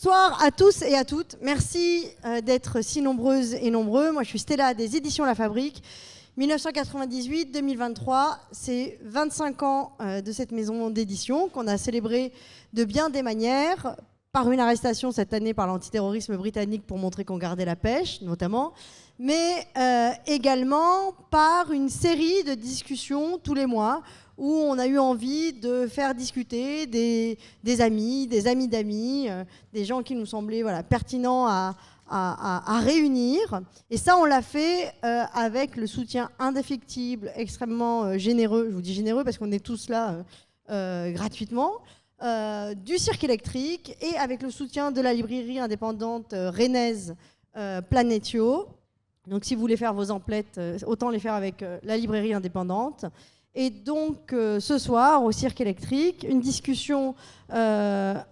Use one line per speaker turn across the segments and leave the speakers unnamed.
Bonsoir à tous et à toutes. Merci d'être si nombreuses et nombreux. Moi, je suis Stella des Éditions La Fabrique. 1998-2023, c'est 25 ans de cette maison d'édition qu'on a célébré de bien des manières, par une arrestation cette année par l'antiterrorisme britannique pour montrer qu'on gardait la pêche, notamment, mais également par une série de discussions tous les mois où on a eu envie de faire discuter des amis d'amis, des gens qui nous semblaient pertinents à réunir. Et ça, on l'a fait avec le soutien indéfectible, extrêmement généreux, je vous dis généreux parce qu'on est tous là gratuitement, du Cirque électrique et avec le soutien de la librairie indépendante rennaise Planetio. Donc si vous voulez faire vos emplettes, autant les faire avec la librairie indépendante. Et donc ce soir au Cirque électrique, une discussion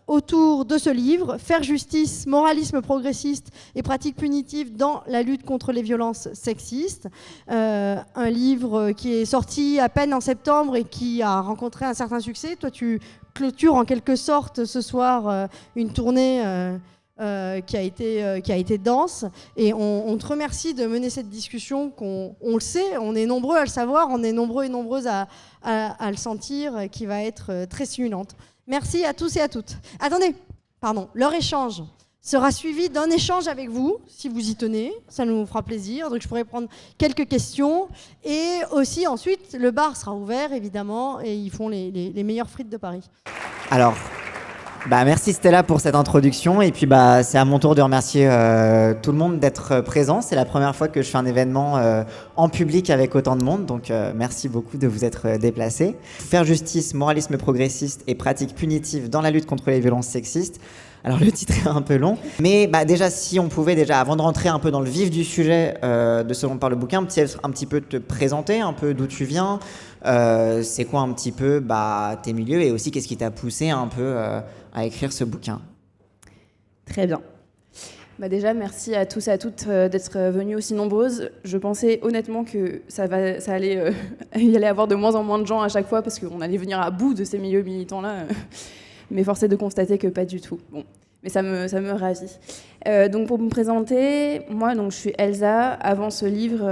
autour de ce livre, Faire justice, moralisme progressiste et pratiques punitives dans la lutte contre les violences sexistes. Un livre qui est sorti à peine en septembre et qui a rencontré un certain succès. Toi, tu clôtures en quelque sorte ce soir une tournée qui a été dense, et on te remercie de mener cette discussion on le sait, on est nombreux à le savoir, on est nombreux et nombreuses à le sentir, qui va être très stimulante. Merci à tous et à toutes. Attendez, leur échange sera suivi d'un échange avec vous, si vous y tenez, ça nous fera plaisir, donc je pourrai prendre quelques questions, et aussi ensuite le bar sera ouvert évidemment, et ils font les meilleures frites de Paris.
Alors, merci Stella pour cette introduction, et puis c'est à mon tour de remercier tout le monde d'être présent. C'est la première fois que je fais un événement en public avec autant de monde, donc merci beaucoup de vous être déplacés. Faire justice, moralisme progressiste et pratiques punitives dans la lutte contre les violences sexistes. Alors le titre est un peu long, mais déjà si on pouvait avant de rentrer un peu dans le vif du sujet de ce dont parle le bouquin, un petit peu te présenter, un peu d'où tu viens, c'est quoi un petit peu tes milieux, et aussi qu'est-ce qui t'a poussé un peu à écrire ce bouquin.
Très bien. Déjà, merci à tous et à toutes d'être venus aussi nombreuses. Je pensais honnêtement que il allait avoir de moins en moins de gens à chaque fois parce qu'on allait venir à bout de ces milieux militants-là. Mais force est de constater que pas du tout. Bon, mais ça me ravit. Donc pour me présenter, moi je suis Elsa. Avant ce livre,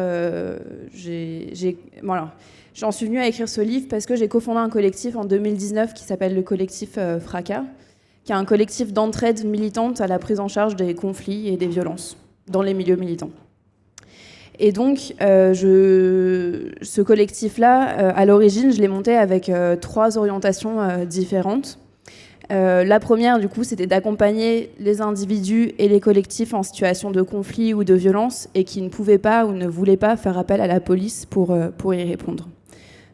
j'en suis venue à écrire ce livre parce que j'ai cofondé un collectif en 2019 qui s'appelle le collectif Fracas, qui est un collectif d'entraide militante à la prise en charge des conflits et des violences dans les milieux militants. Et donc, ce collectif-là, à l'origine, je l'ai monté avec 3 orientations différentes. La première, du coup, c'était d'accompagner les individus et les collectifs en situation de conflit ou de violence et qui ne pouvaient pas ou ne voulaient pas faire appel à la police pour y répondre.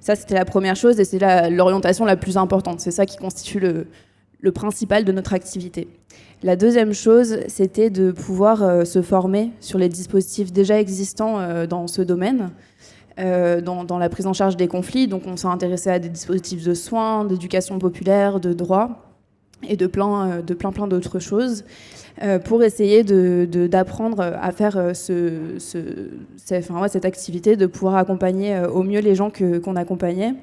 Ça, c'était la première chose et c'est l'orientation la plus importante. C'est ça qui constitue le principal de notre activité. La deuxième chose, c'était de pouvoir se former sur les dispositifs déjà existants dans ce domaine, dans la prise en charge des conflits. Donc, on s'est intéressé à des dispositifs de soins, d'éducation populaire, de droit et de plein d'autres choses pour essayer d'apprendre à faire cette activité, de pouvoir accompagner au mieux les gens qu'on accompagnait.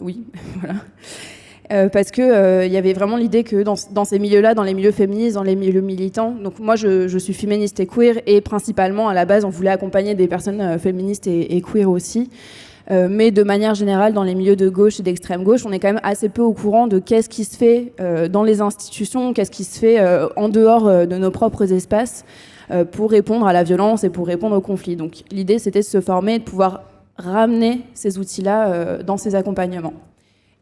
Oui, voilà. Parce que y avait vraiment l'idée que dans ces milieux-là, dans les milieux féministes, dans les milieux militants, donc moi je suis féministe et queer, et principalement à la base on voulait accompagner des personnes féministes et queer aussi, mais de manière générale dans les milieux de gauche et d'extrême gauche, on est quand même assez peu au courant de qu'est-ce qui se fait dans les institutions, qu'est-ce qui se fait en dehors de nos propres espaces pour répondre à la violence et pour répondre aux conflits. Donc l'idée c'était de se former et de pouvoir ramener ces outils-là dans ces accompagnements.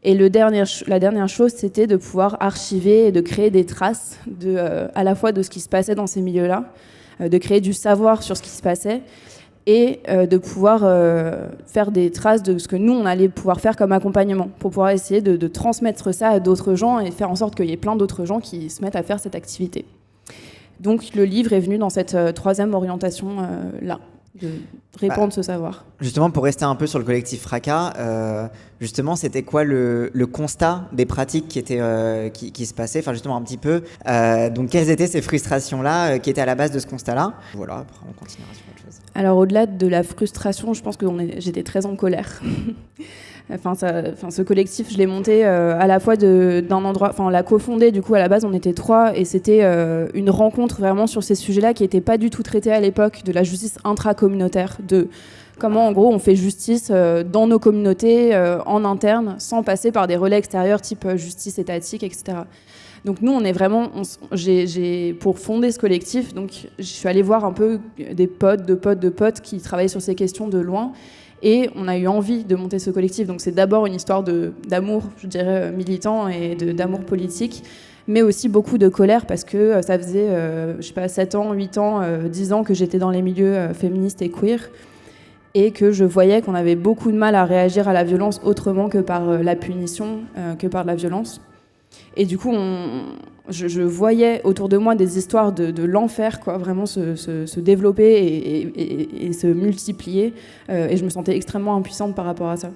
Et la dernière chose, c'était de pouvoir archiver et de créer des traces à la fois de ce qui se passait dans ces milieux-là, de créer du savoir sur ce qui se passait, et de pouvoir faire des traces de ce que nous, on allait pouvoir faire comme accompagnement, pour pouvoir essayer de transmettre ça à d'autres gens et faire en sorte qu'il y ait plein d'autres gens qui se mettent à faire cette activité. Donc le livre est venu dans cette 3e orientation-là. De répandre ce savoir.
Justement, pour rester un peu sur le collectif Fracas, justement, c'était quoi le constat des pratiques qui se passaient, enfin justement un petit peu. Donc, quelles étaient ces frustrations-là qui étaient à la base de ce constat-là? Voilà, après on continuera sur autre chose.
Alors, au-delà de la frustration, je pense que j'étais très en colère. Ce collectif, je l'ai monté à la fois d'un endroit, on l'a cofondé, du coup à la base on était 3 et c'était une rencontre vraiment sur ces sujets-là qui n'étaient pas du tout traités à l'époque, de la justice intracommunautaire, de comment en gros on fait justice dans nos communautés, en interne, sans passer par des relais extérieurs type justice étatique, etc. Donc nous, on est vraiment, pour fonder ce collectif, donc je suis allée voir un peu des potes qui travaillaient sur ces questions de loin. Et on a eu envie de monter ce collectif. Donc c'est d'abord une histoire d'amour, je dirais, militant et d'amour politique, mais aussi beaucoup de colère parce que ça faisait, 7 ans, 8 ans, 10 ans que j'étais dans les milieux féministes et queer et que je voyais qu'on avait beaucoup de mal à réagir à la violence autrement que par la punition, que par la violence. Et du coup, je voyais autour de moi des histoires de l'enfer, quoi, vraiment se développer et se multiplier. Et je me sentais extrêmement impuissante par rapport à ça.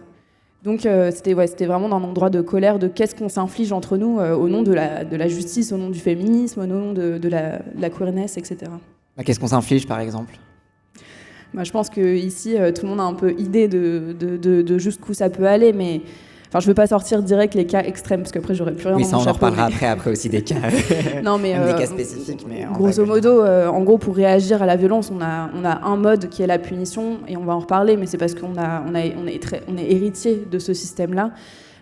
Donc c'était vraiment un endroit de colère, de qu'est-ce qu'on s'inflige entre nous au nom de la justice, au nom du féminisme, au nom de la queerness, etc.
Qu'est-ce qu'on s'inflige, par exemple ?
Je pense qu'ici, tout le monde a un peu idée de jusqu'où ça peut aller, mais... je ne veux pas sortir direct les cas extrêmes, parce qu'après, j'aurais plus rien dans mon chapeau.
Oui, ça, on en reparlera après aussi des cas.
Non, mais
des cas spécifiques. Mais
grosso modo, en gros, pour réagir à la violence, on a un mode qui est la punition, et on va en reparler, mais c'est parce qu'on est héritier de ce système-là.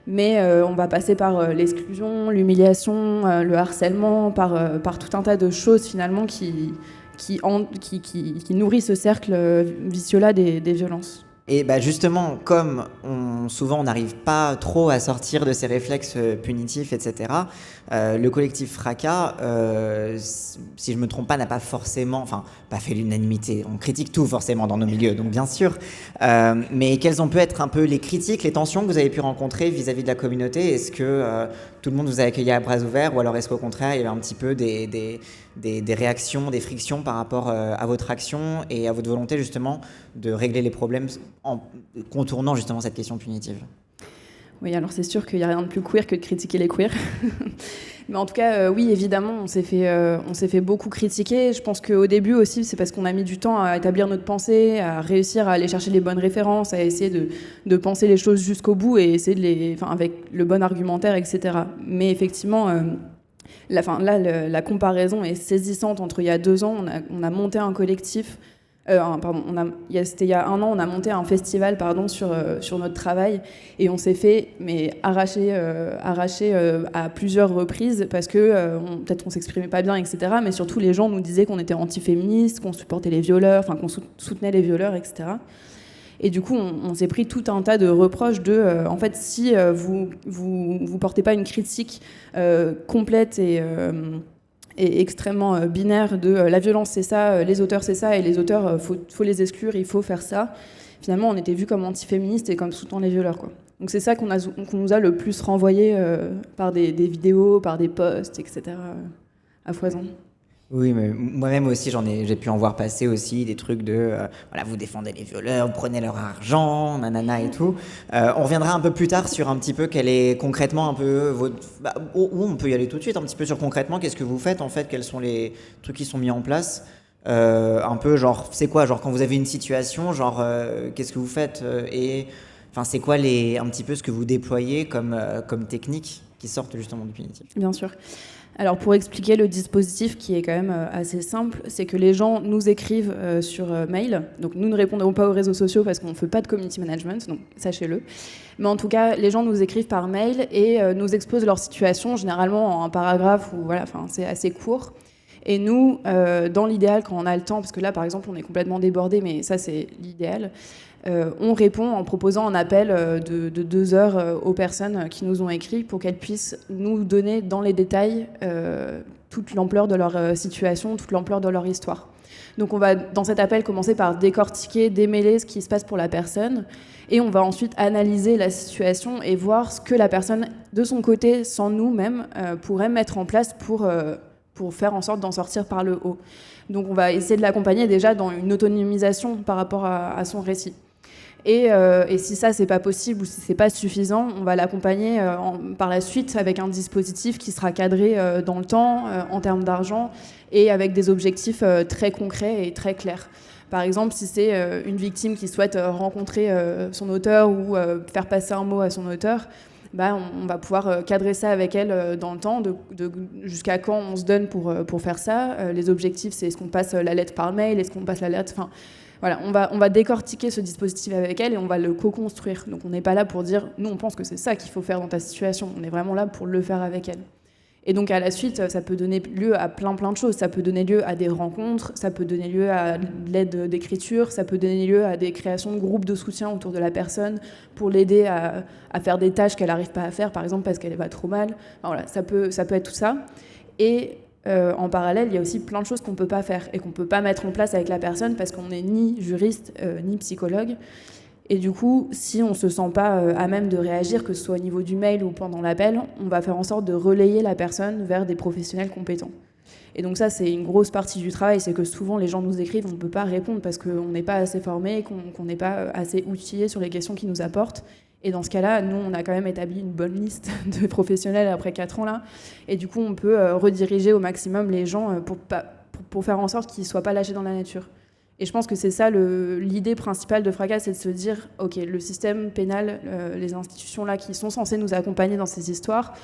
Mais on va passer par l'exclusion, l'humiliation, le harcèlement, par tout un tas de choses, finalement, qui nourrit ce cercle vicieux-là des violences.
Et justement, comme souvent on n'arrive pas trop à sortir de ces réflexes punitifs, etc., le collectif Fracas, si je ne me trompe pas, n'a pas forcément, pas fait l'unanimité. On critique tout forcément dans nos milieux, donc bien sûr. Mais quelles ont pu être un peu les critiques, les tensions que vous avez pu rencontrer vis-à-vis de la communauté ? Est-ce que tout le monde vous a accueilli à bras ouverts, ou alors est-ce qu'au contraire, il y avait un petit peu des réactions, des frictions par rapport à votre action et à votre volonté justement de régler les problèmes en contournant justement cette question punitive ?
Oui, alors c'est sûr qu'il n'y a rien de plus queer que de critiquer les queers. Mais en tout cas, oui, évidemment, on s'est fait beaucoup critiquer. Je pense qu'au début aussi, c'est parce qu'on a mis du temps à établir notre pensée, à réussir à aller chercher les bonnes références, à essayer de penser les choses jusqu'au bout et essayer avec le bon argumentaire, etc. Mais effectivement... la comparaison est saisissante entre il y a 2 ans, on a monté un collectif, c'était il y a 1 an, on a monté un festival sur notre travail et on s'est fait arracher à plusieurs reprises parce que peut-être qu'on s'exprimait pas bien, etc. Mais surtout les gens nous disaient qu'on était antiféministes, qu'on supportait les violeurs, qu'on soutenait les violeurs, etc. Et du coup, on s'est pris tout un tas de reproches en fait, si vous portez pas une critique complète et extrêmement binaire de la violence c'est ça, les auteurs c'est ça, et les auteurs, faut les exclure, il faut faire ça. Finalement, on était vus comme antiféministes et comme soutenant les violeurs, quoi. Donc c'est ça qu'on nous a le plus renvoyé par des vidéos, par des posts, etc. à foison.
Oui, mais moi-même aussi, j'ai pu en voir passer aussi des trucs de vous défendez les violeurs, vous prenez leur argent, nanana et tout. On reviendra un peu plus tard sur un petit peu quel est concrètement un peu on peut y aller tout de suite, un petit peu sur concrètement qu'est-ce que vous faites en fait, quels sont les trucs qui sont mis en place. Un peu c'est quoi, quand vous avez une situation, qu'est-ce que vous faites et c'est quoi un petit peu ce que vous déployez comme technique qui sortent justement du punitif.
Bien sûr. Alors pour expliquer le dispositif qui est quand même assez simple, c'est que les gens nous écrivent sur mail. Donc nous ne répondons pas aux réseaux sociaux parce qu'on ne fait pas de community management, donc sachez-le. Mais en tout cas, les gens nous écrivent par mail et nous exposent leur situation, généralement en un paragraphe ou c'est assez court. Et nous, dans l'idéal, quand on a le temps, parce que là par exemple on est complètement débordé, mais ça c'est l'idéal, on répond en proposant un appel de 2 heures aux personnes qui nous ont écrit pour qu'elles puissent nous donner dans les détails toute l'ampleur de leur situation, toute l'ampleur de leur histoire. Donc on va dans cet appel commencer par décortiquer, démêler ce qui se passe pour la personne et on va ensuite analyser la situation et voir ce que la personne de son côté, sans nous-mêmes, pourrait mettre en place pour faire en sorte d'en sortir par le haut. Donc on va essayer de l'accompagner déjà dans une autonomisation par rapport à son récit. Et si ça, c'est pas possible ou si c'est pas suffisant, on va l'accompagner par la suite avec un dispositif qui sera cadré dans le temps, en termes d'argent, et avec des objectifs très concrets et très clairs. Par exemple, si c'est une victime qui souhaite rencontrer son auteur ou faire passer un mot à son auteur, on va pouvoir cadrer ça avec elle dans le temps, jusqu'à quand on se donne pour faire ça. Les objectifs, c'est est-ce qu'on passe la lettre par mail, est-ce qu'on passe la lettre... Voilà, on va décortiquer ce dispositif avec elle et on va le co-construire. Donc on n'est pas là pour dire, nous on pense que c'est ça qu'il faut faire dans ta situation. On est vraiment là pour le faire avec elle. Et donc à la suite, ça peut donner lieu à plein de choses. Ça peut donner lieu à des rencontres, ça peut donner lieu à l'aide d'écriture, ça peut donner lieu à des créations de groupes de soutien autour de la personne pour l'aider à faire des tâches qu'elle n'arrive pas à faire, par exemple parce qu'elle va trop mal. Enfin, voilà, ça peut être tout ça. Et en parallèle, il y a aussi plein de choses qu'on ne peut pas faire et qu'on ne peut pas mettre en place avec la personne parce qu'on n'est ni juriste ni psychologue. Et du coup, si on ne se sent pas à même de réagir, que ce soit au niveau du mail ou pendant l'appel, on va faire en sorte de relayer la personne vers des professionnels compétents. Et donc ça, c'est une grosse partie du travail, c'est que souvent les gens nous écrivent, on ne peut pas répondre parce qu'on n'est pas assez formé, qu'on n'est pas assez outillé sur les questions qu'ils nous apportent. Et dans ce cas-là, nous, on a quand même établi une bonne liste de professionnels après 4 ans là. Et du coup, on peut rediriger au maximum les gens pour faire en sorte qu'ils ne soient pas lâchés dans la nature. Et je pense que c'est ça l'idée principale de Fracas, c'est de se dire, ok, le système pénal, les institutions là qui sont censées nous accompagner dans ces histoires,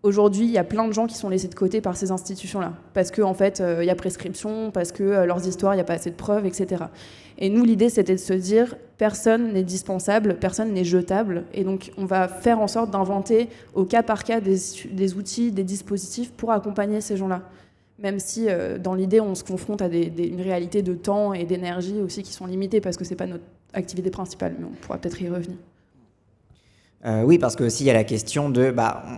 aujourd'hui, il y a plein de gens qui sont laissés de côté par ces institutions-là, parce qu'en fait, il y a prescription, parce que leurs histoires, il n'y a pas assez de preuves, etc. Et nous, l'idée, c'était de se dire, personne n'est dispensable, personne n'est jetable, et donc on va faire en sorte d'inventer au cas par cas des outils, des dispositifs pour accompagner ces gens-là. Même si, dans l'idée, on se confronte à une réalité de temps et d'énergie aussi qui sont limitées, parce que ce n'est pas notre activité principale, mais on pourra peut-être y revenir.
Oui, parce que aussi il y a la question de,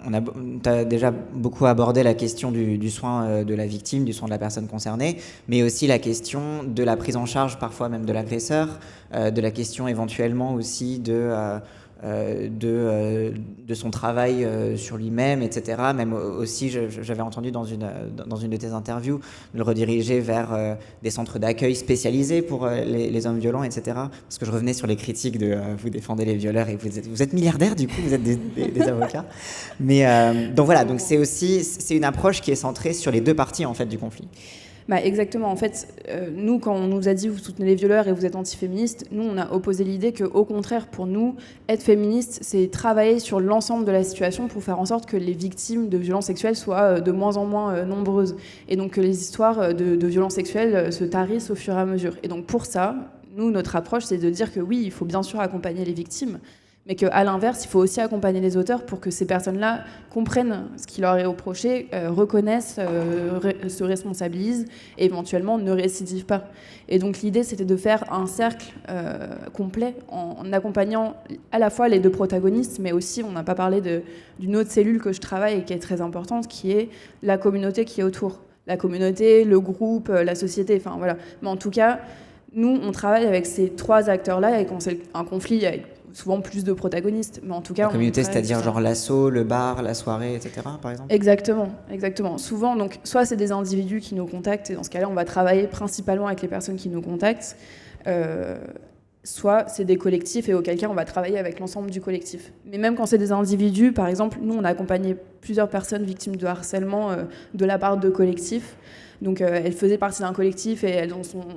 on a déjà beaucoup abordé la question du soin de la victime, du soin de la personne concernée, mais aussi la question de la prise en charge parfois même de l'agresseur, de la question éventuellement aussi de son travail sur lui-même, etc. Même aussi, j'avais entendu dans une de tes interviews, de le rediriger vers des centres d'accueil spécialisés pour les hommes violents, etc. Parce que je revenais sur les critiques de vous défendez les violeurs et vous êtes milliardaires, du coup, vous êtes des avocats. Mais donc voilà, donc c'est une approche qui est centrée sur les deux parties en fait du conflit.
Exactement. En fait, nous, quand on nous a dit vous soutenez les violeurs et vous êtes antiféministes, nous, on a opposé l'idée qu'au contraire, pour nous, être féministe, c'est travailler sur l'ensemble de la situation pour faire en sorte que les victimes de violences sexuelles soient de moins en moins nombreuses. Et donc que les histoires de violences sexuelles se tarissent au fur et à mesure. Et donc pour ça, nous, notre approche, c'est de dire que oui, il faut bien sûr accompagner les victimes, mais qu'à l'inverse, il faut aussi accompagner les auteurs pour que ces personnes-là comprennent ce qui leur est reproché, reconnaissent, se responsabilisent et éventuellement ne récidivent pas. Et donc l'idée, c'était de faire un cercle complet en accompagnant à la fois les deux protagonistes, mais aussi, on n'a pas parlé d'une autre cellule que je travaille et qui est très importante, qui est la communauté qui est autour. La communauté, le groupe, la société, enfin voilà. Mais en tout cas, nous, on travaille avec ces 3 acteurs-là et quand c'est un conflit, il y a souvent plus de protagonistes, mais en tout cas...
La communauté, c'est-à-dire genre l'asso, le bar, la soirée, etc., par exemple ?
Exactement. Souvent, donc, soit c'est des individus qui nous contactent, et dans ce cas-là, on va travailler principalement avec les personnes qui nous contactent, soit c'est des collectifs, et auquel cas, on va travailler avec l'ensemble du collectif. Mais même quand c'est des individus, par exemple, nous, on a accompagné plusieurs personnes victimes de harcèlement de la part de collectifs. Donc elles faisaient partie d'un collectif et elles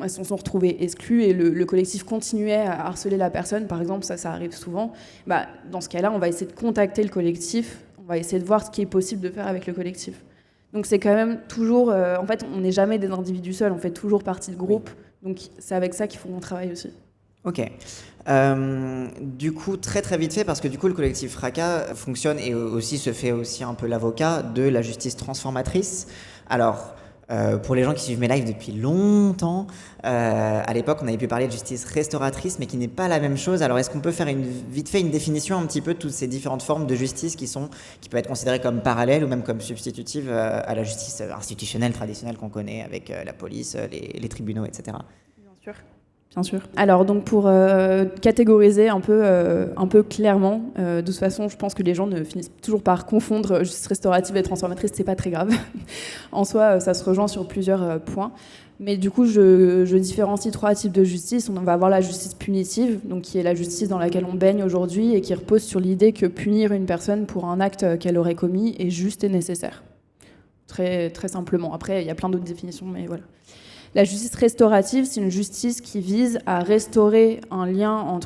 se sont retrouvées exclues et le collectif continuait à harceler la personne, par exemple, ça arrive souvent. Dans ce cas-là, on va essayer de contacter le collectif, on va essayer de voir ce qui est possible de faire avec le collectif. Donc c'est quand même toujours... en fait, on n'est jamais des individus seuls, on fait toujours partie de groupes, donc c'est avec ça qu'il faut qu'on travaille aussi.
Ok. Du coup, très très vite fait, parce que du coup le collectif Fracas fonctionne et aussi se fait aussi un peu l'avocat de la justice transformatrice. Alors... pour les gens qui suivent mes lives depuis longtemps, à l'époque on avait pu parler de justice restauratrice mais qui n'est pas la même chose. Alors est-ce qu'on peut faire vite fait une définition un petit peu de toutes ces différentes formes de justice qui peuvent être considérées comme parallèles ou même comme substitutives à la justice institutionnelle traditionnelle qu'on connaît avec la police, les tribunaux, etc.
Bien sûr. Alors donc pour catégoriser un peu clairement, de toute façon je pense que les gens ne finissent toujours par confondre justice restaurative et transformatrice, c'est pas très grave. En soi ça se rejoint sur plusieurs points. Mais du coup je différencie 3 types de justice. On va avoir la justice punitive, donc qui est la justice dans laquelle on baigne aujourd'hui et qui repose sur l'idée que punir une personne pour un acte qu'elle aurait commis est juste et nécessaire. Très, très simplement. Après il y a plein d'autres définitions mais voilà. La justice restaurative, c'est une justice qui vise à restaurer un lien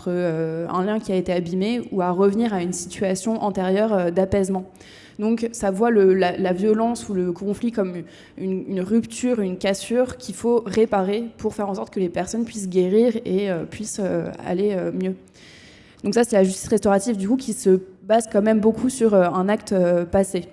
qui a été abîmé ou à revenir à une situation antérieure d'apaisement. Donc ça voit la violence ou le conflit comme une rupture, une cassure qu'il faut réparer pour faire en sorte que les personnes puissent guérir et puissent aller mieux. Donc ça, c'est la justice restaurative du coup qui se base quand même beaucoup sur un acte passé.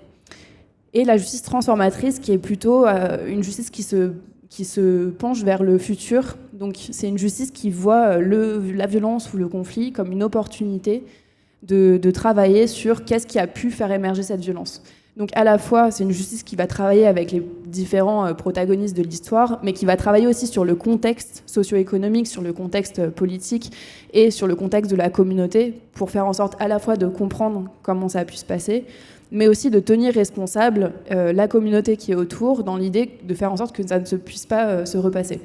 Et la justice transformatrice qui est plutôt une justice qui se penche vers le futur. Donc c'est une justice qui voit la violence ou le conflit comme une opportunité de travailler sur qu'est-ce qui a pu faire émerger cette violence. Donc à la fois, c'est une justice qui va travailler avec les différents protagonistes de l'histoire, mais qui va travailler aussi sur le contexte socio-économique, sur le contexte politique et sur le contexte de la communauté, pour faire en sorte à la fois de comprendre comment ça a pu se passer, mais aussi de tenir responsable la communauté qui est autour, dans l'idée de faire en sorte que ça ne puisse pas se repasser.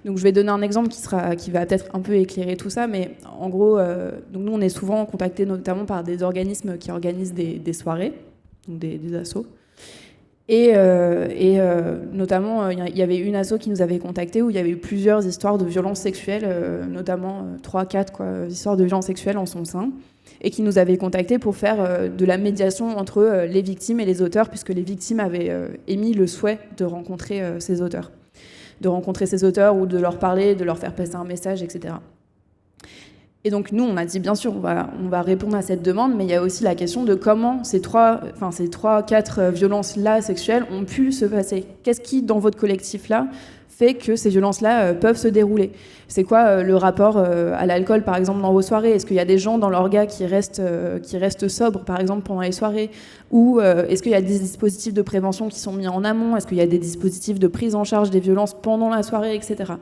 Donc je vais donner un exemple qui va peut-être un peu éclairer tout ça, mais en gros, donc nous on est souvent contactés notamment par des organismes qui organisent des soirées, donc des assos. Et notamment, il y avait une asso qui nous avait contactés où il y avait eu plusieurs histoires de violences sexuelles, notamment 3-4 histoires de violences sexuelles en son sein, et qui nous avait contactés pour faire de la médiation entre les victimes et les auteurs, puisque les victimes avaient émis le souhait de rencontrer ces auteurs. Ou de leur parler, de leur faire passer un message, etc. Et donc nous, on a dit, bien sûr, on va répondre à cette demande, mais il y a aussi la question de comment ces 3-4 violences-là sexuelles ont pu se passer. Qu'est-ce qui, dans votre collectif-là, fait que ces violences-là peuvent se dérouler? C'est quoi le rapport à l'alcool, par exemple, dans vos soirées? Est-ce qu'il y a des gens dans l'orga qui restent sobres, par exemple, pendant les soirées? Ou est-ce qu'il y a des dispositifs de prévention qui sont mis en amont? Est-ce qu'il y a des dispositifs de prise en charge des violences pendant la soirée, etc.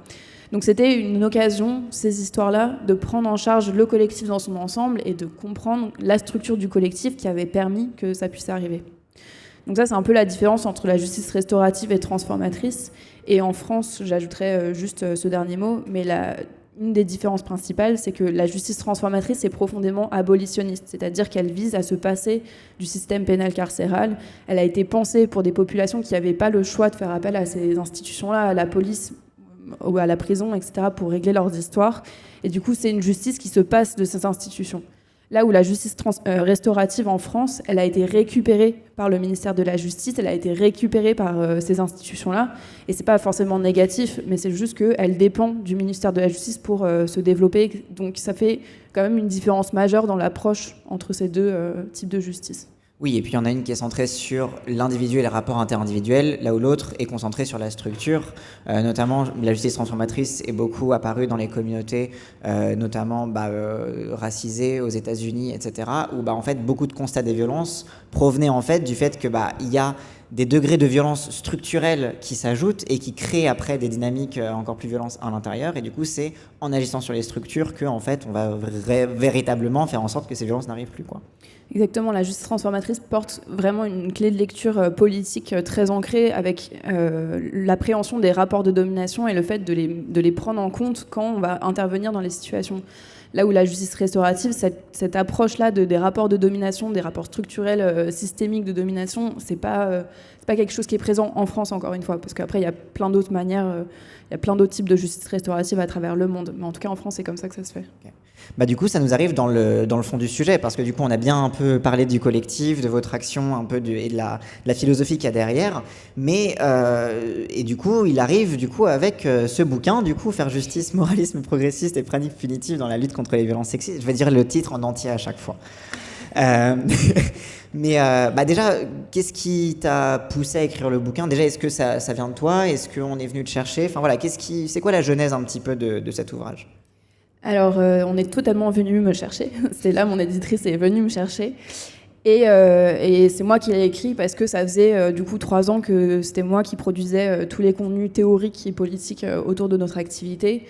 Donc c'était une occasion, ces histoires-là, de prendre en charge le collectif dans son ensemble et de comprendre la structure du collectif qui avait permis que ça puisse arriver. Donc ça, c'est un peu la différence entre la justice restaurative et transformatrice. Et en France, j'ajouterais juste ce dernier mot, mais une des différences principales, c'est que la justice transformatrice est profondément abolitionniste, c'est-à-dire qu'elle vise à se passer du système pénal carcéral. Elle a été pensée pour des populations qui n'avaient pas le choix de faire appel à ces institutions-là, à la police ou à la prison, etc., pour régler leurs histoires. Et du coup, c'est une justice qui se passe de ces institutions. Là où la justice restaurative en France, elle a été récupérée par le ministère de la Justice, elle a été récupérée par ces institutions-là. Et c'est pas forcément négatif, mais c'est juste qu'elle dépend du ministère de la Justice pour se développer. Donc ça fait quand même une différence majeure dans l'approche entre ces deux types de justice.
Oui, et puis il y en a une qui est centrée sur l'individu et les rapports interindividuels, là où l'autre est concentrée sur la structure. Notamment, la justice transformatrice est beaucoup apparue dans les communautés, notamment racisées aux États-Unis, etc., où en fait, beaucoup de constats des violences provenaient en fait du fait que il y a des degrés de violence structurelle qui s'ajoutent et qui créent après des dynamiques encore plus violentes à l'intérieur. Et du coup, c'est en agissant sur les structures qu'en fait, on va véritablement faire en sorte que ces violences n'arrivent plus, quoi.
Exactement, la justice transformatrice porte vraiment une clé de lecture politique très ancrée avec l'appréhension des rapports de domination et le fait de les prendre en compte quand on va intervenir dans les situations. Là où la justice restaurative, cette approche-là des rapports de domination, des rapports structurels systémiques de domination, c'est pas quelque chose qui est présent en France, encore une fois, parce qu'après, il y a plein d'autres manières, il y a plein d'autres types de justice restaurative à travers le monde. Mais en tout cas, en France, c'est comme ça que ça se fait.
Okay. Du coup, ça nous arrive dans le fond du sujet, parce que du coup, on a bien un peu parlé du collectif, de votre action, un peu et de la philosophie qu'il y a derrière. Mais, et du coup, il arrive avec ce bouquin, faire justice, moralisme progressiste et pratique punitive dans la lutte contre les violences sexistes. Je vais dire le titre en entier à chaque fois. Mais déjà, qu'est-ce qui t'a poussé à écrire le bouquin? Déjà, est-ce que ça vient de toi? Est-ce qu'on est venu te chercher? Enfin voilà, c'est quoi la genèse un petit peu de cet ouvrage?
Alors, on est totalement venu me chercher. C'est là, mon éditrice est venue me chercher. Et c'est moi qui l'ai écrit parce que ça faisait du coup 3 ans que c'était moi qui produisais tous les contenus théoriques et politiques autour de notre activité,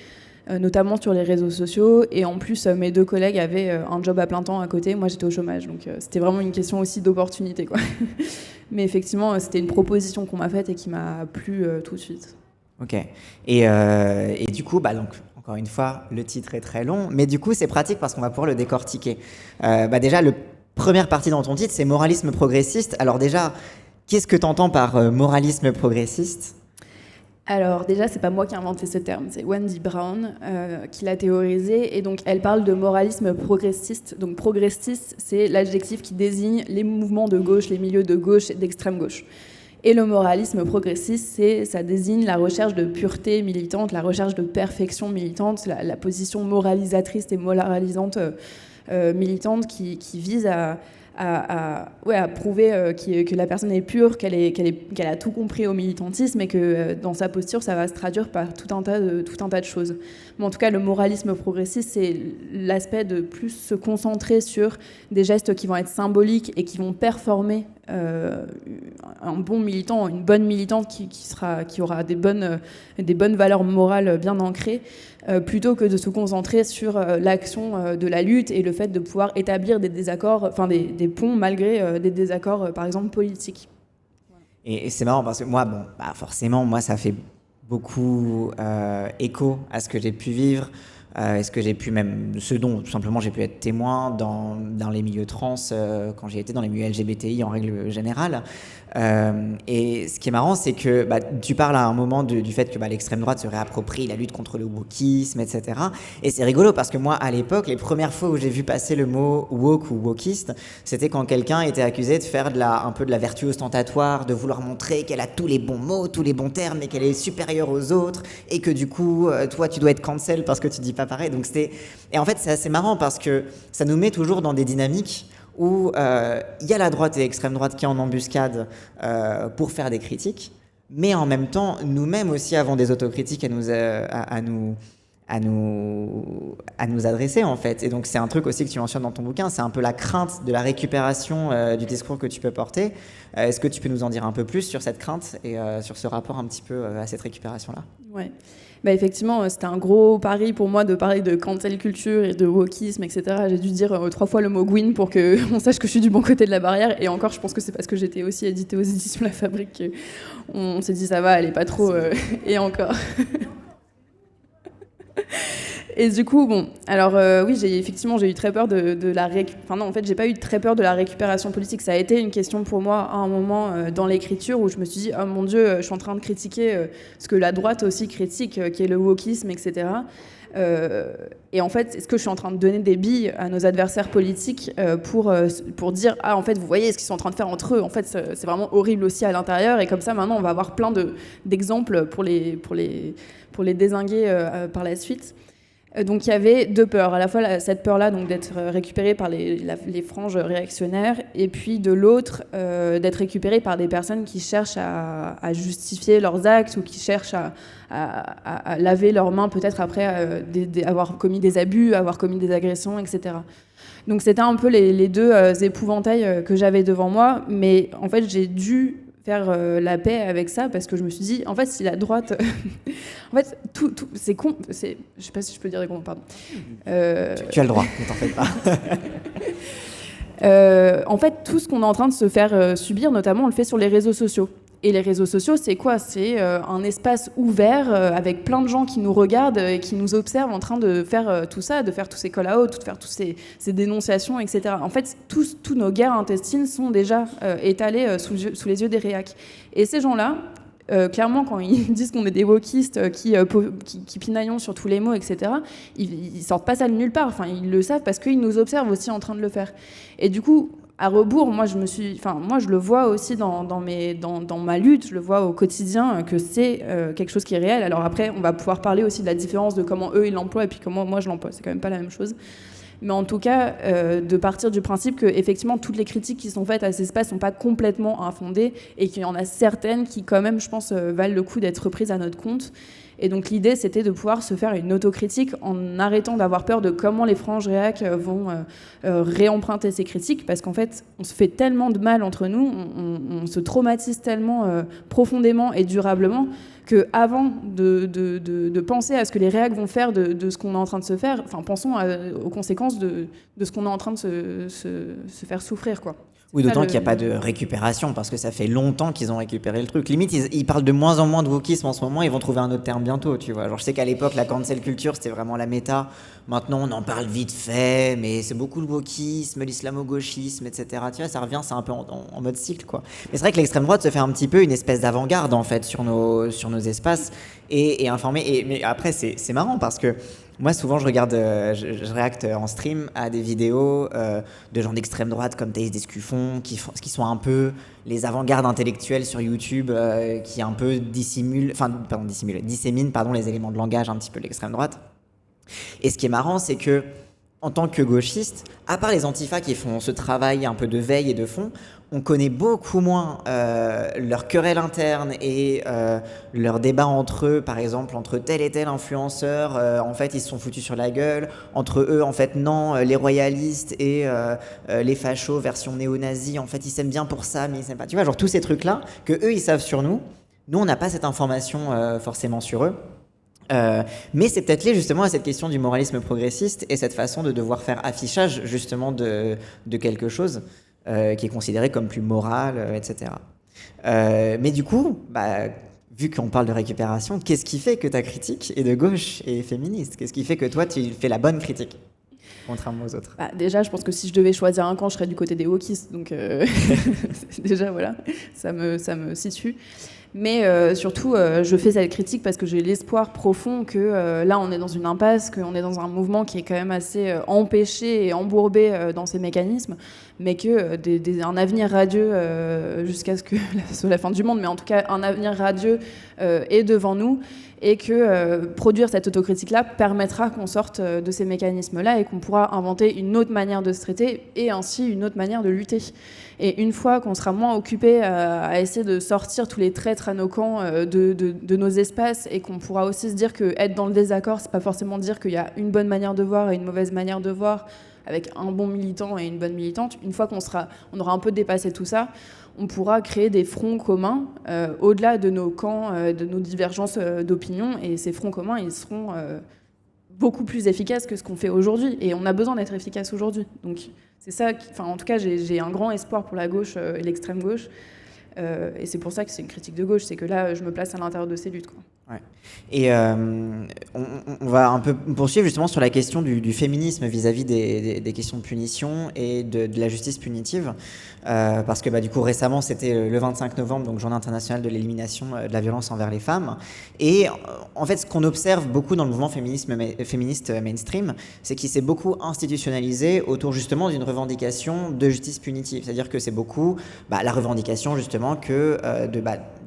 notamment sur les réseaux sociaux. Et en plus, mes 2 collègues avaient un job à plein temps à côté. Moi, j'étais au chômage. Donc, c'était vraiment une question aussi d'opportunité, quoi. Mais effectivement, c'était une proposition qu'on m'a faite et qui m'a plu tout de suite.
Ok. Et du coup, donc... Encore une fois, le titre est très long, mais du coup, c'est pratique parce qu'on va pouvoir le décortiquer. Déjà, la première partie dans ton titre, c'est moralisme progressiste. Alors déjà, qu'est-ce que tu entends par moralisme progressiste ?
Alors déjà, c'est pas moi qui ai inventé ce terme, c'est Wendy Brown qui l'a théorisé, et donc elle parle de moralisme progressiste. Donc progressiste, c'est l'adjectif qui désigne les mouvements de gauche, les milieux de gauche et d'extrême gauche. Et le moralisme progressiste, ça désigne la recherche de pureté militante, la recherche de perfection militante, la position moralisatrice et moralisante militante qui vise à prouver que la personne est pure, qu'elle a tout compris au militantisme, et que dans sa posture, ça va se traduire par tout un tas de choses. Mais en tout cas, le moralisme progressiste, c'est l'aspect de plus se concentrer sur des gestes qui vont être symboliques et qui vont performer un bon militant, une bonne militante qui aura des bonnes valeurs morales bien ancrées, plutôt que de se concentrer sur l'action de la lutte et le fait de pouvoir établir des désaccords, enfin des ponts malgré des désaccords, par exemple, politiques.
Et c'est marrant parce que moi, forcément, moi, ça fait beaucoup écho à ce que j'ai pu vivre, ce dont tout simplement j'ai pu être témoin dans les milieux trans, quand j'ai été dans les milieux LGBTI en règle générale. Et ce qui est marrant, c'est que tu parles à un moment du fait que l'extrême droite se réapproprie la lutte contre le wokisme, etc. Et c'est rigolo parce que moi, à l'époque, les premières fois où j'ai vu passer le mot woke ou wokiste, c'était quand quelqu'un était accusé de faire un peu de la vertu ostentatoire, de vouloir montrer qu'elle a tous les bons mots, tous les bons termes, mais qu'elle est supérieure aux autres, et que du coup, toi, tu dois être cancel parce que tu dis pas pareil. Donc et en fait, c'est assez marrant parce que ça nous met toujours dans des dynamiques où il y a la droite et l'extrême droite qui est en embuscade pour faire des critiques, mais en même temps, nous-mêmes aussi avons des autocritiques à nous adresser, en fait. Et donc, c'est un truc aussi que tu mentionnes dans ton bouquin, c'est un peu la crainte de la récupération du discours que tu peux porter. Est-ce que tu peux nous en dire un peu plus sur cette crainte et sur ce rapport un petit peu à cette récupération-là ?
Ouais. Effectivement, c'était un gros pari pour moi de parler de cancel culture et de wokisme, etc. J'ai dû dire 3 fois le mot Gwyn pour qu'on sache que je suis du bon côté de la barrière. Et encore, je pense que c'est parce que j'étais aussi éditée aux éditions La Fabrique qu'on s'est dit ça va, elle est pas trop... et encore... Et du coup, oui, j'ai eu très peur de la en fait, j'ai pas eu très peur de la récupération politique. Ça a été une question pour moi à un moment dans l'écriture où je me suis dit, oh mon Dieu, je suis en train de critiquer ce que la droite aussi critique, qui est le wokisme, etc. Et en fait, est-ce que je suis en train de donner des billes à nos adversaires politiques pour dire, ah, en fait, vous voyez ce qu'ils sont en train de faire entre eux. En fait, c'est vraiment horrible aussi à l'intérieur. Et comme ça, maintenant, on va avoir plein d'exemples pour les dézinguer par la suite. Donc il y avait 2 peurs, à la fois cette peur-là donc d'être récupéré par les franges réactionnaires, et puis de l'autre d'être récupéré par des personnes qui cherchent à justifier leurs actes, ou qui cherchent à laver leurs mains peut-être après avoir commis des abus, avoir commis des agressions, etc. Donc c'était un peu les 2 épouvantails que j'avais devant moi, mais en fait j'ai dû faire la paix avec ça, parce que je me suis dit, en fait, si la droite... en fait, tout c'est con... je sais pas si je peux dire des gros mots, pardon.
Tu as le droit, ne t'en fais pas.
En fait, tout ce qu'on est en train de se faire subir, notamment, on le fait sur les réseaux sociaux. Et les réseaux sociaux, c'est quoi ? C'est un espace ouvert avec plein de gens qui nous regardent et qui nous observent en train de faire tout ça, de faire tous ces call-outs, de faire toutes ces dénonciations, etc. En fait, tous nos guerres intestines sont déjà étalées sous les yeux des réacs. Et ces gens-là, clairement, quand ils disent qu'on est des wokistes qui pinaillons sur tous les mots, etc., ils sortent pas ça de nulle part. Enfin, ils le savent parce qu'ils nous observent aussi en train de le faire. Et du coup, à rebours, moi je le vois aussi dans ma lutte, je le vois au quotidien que c'est quelque chose qui est réel. Alors après, on va pouvoir parler aussi de la différence de comment eux ils l'emploient et puis comment moi je l'emploie. C'est quand même pas la même chose. Mais en tout cas, de partir du principe que effectivement toutes les critiques qui sont faites à ces espaces sont pas complètement infondées, et qu'il y en a certaines qui quand même, je pense, valent le coup d'être reprises à notre compte. Et donc l'idée, c'était de pouvoir se faire une autocritique en arrêtant d'avoir peur de comment les franges réac vont réemprunter ces critiques, parce qu'en fait, on se fait tellement de mal entre nous, on se traumatise tellement profondément et durablement, qu'avant de penser à ce que les réacs vont faire de ce qu'on est en train de se faire, pensons aux conséquences de ce qu'on est en train de se faire souffrir, quoi.
Oui, d'autant qu'il n'y a pas de récupération, parce que ça fait longtemps qu'ils ont récupéré le truc. Limite, ils parlent de moins en moins de wokisme en ce moment, ils vont trouver un autre terme bientôt, tu vois. Genre, je sais qu'à l'époque, la cancel culture, c'était vraiment la méta. Maintenant, on en parle vite fait, mais c'est beaucoup le wokisme, l'islamo-gauchisme, etc. Tu vois, ça revient, c'est un peu en mode cycle, quoi. Mais c'est vrai que l'extrême droite se fait un petit peu une espèce d'avant-garde, en fait, sur nos espaces, et informer. Mais après, c'est marrant, parce que moi, souvent, je regarde, je réacte en stream à des vidéos de gens d'extrême droite comme Thaïs Descuffon, qui sont un peu les avant-gardes intellectuelles sur YouTube, qui un peu disséminent les éléments de langage un petit peu de l'extrême droite. Et ce qui est marrant, c'est que en tant que gauchiste, à part les antifas qui font ce travail un peu de veille et de fond, on connaît beaucoup moins leurs querelles internes et leurs débats entre eux, par exemple entre tel et tel influenceur, en fait ils se sont foutus sur la gueule, entre eux en fait non, les royalistes et les fachos version néo-nazi, en fait ils s'aiment bien pour ça mais ils s'aiment pas, tu vois, genre tous ces trucs là que eux ils savent sur nous, on n'a pas cette information forcément sur eux. Mais c'est peut-être lié justement à cette question du moralisme progressiste et cette façon de devoir faire affichage justement de quelque chose qui est considéré comme plus moral, etc. Mais du coup, vu qu'on parle de récupération, qu'est-ce qui fait que ta critique est de gauche et féministe? Qu'est-ce qui fait que toi, tu fais la bonne critique, contrairement aux autres?
Déjà, je pense que si je devais choisir un camp, je serais du côté des wokistes. Donc déjà, voilà, ça me situe. Mais surtout, je fais cette critique parce que j'ai l'espoir profond que là, on est dans une impasse, qu'on est dans un mouvement qui est quand même assez empêché et embourbé dans ses mécanismes, mais que un avenir radieux, jusqu'à ce que soit la fin du monde, mais en tout cas, un avenir radieux est devant nous, et que produire cette autocritique-là permettra qu'on sorte de ces mécanismes-là et qu'on pourra inventer une autre manière de se traiter et ainsi une autre manière de lutter. Et une fois qu'on sera moins occupé à essayer de sortir tous les traîtres à nos camps de nos espaces, et qu'on pourra aussi se dire qu'être dans le désaccord, c'est pas forcément dire qu'il y a une bonne manière de voir et une mauvaise manière de voir, avec un bon militant et une bonne militante. Une fois on aura un peu dépassé tout ça, on pourra créer des fronts communs au-delà de nos camps, de nos divergences d'opinion, et ces fronts communs, ils seront beaucoup plus efficaces que ce qu'on fait aujourd'hui, et on a besoin d'être efficace aujourd'hui. Donc c'est ça, en tout cas, j'ai un grand espoir pour la gauche et l'extrême gauche, et c'est pour ça que c'est une critique de gauche, c'est que là, je me place à l'intérieur de ces luttes, quoi.
Ouais. Et on va un peu poursuivre justement sur la question du féminisme vis-à-vis des questions de punition et de la justice punitive, parce que du coup récemment c'était le 25 novembre, donc journée internationale de l'élimination de la violence envers les femmes, et en fait ce qu'on observe beaucoup dans le mouvement féministe mainstream, c'est qu'il s'est beaucoup institutionnalisé autour justement d'une revendication de justice punitive, c'est-à-dire que c'est beaucoup la revendication justement que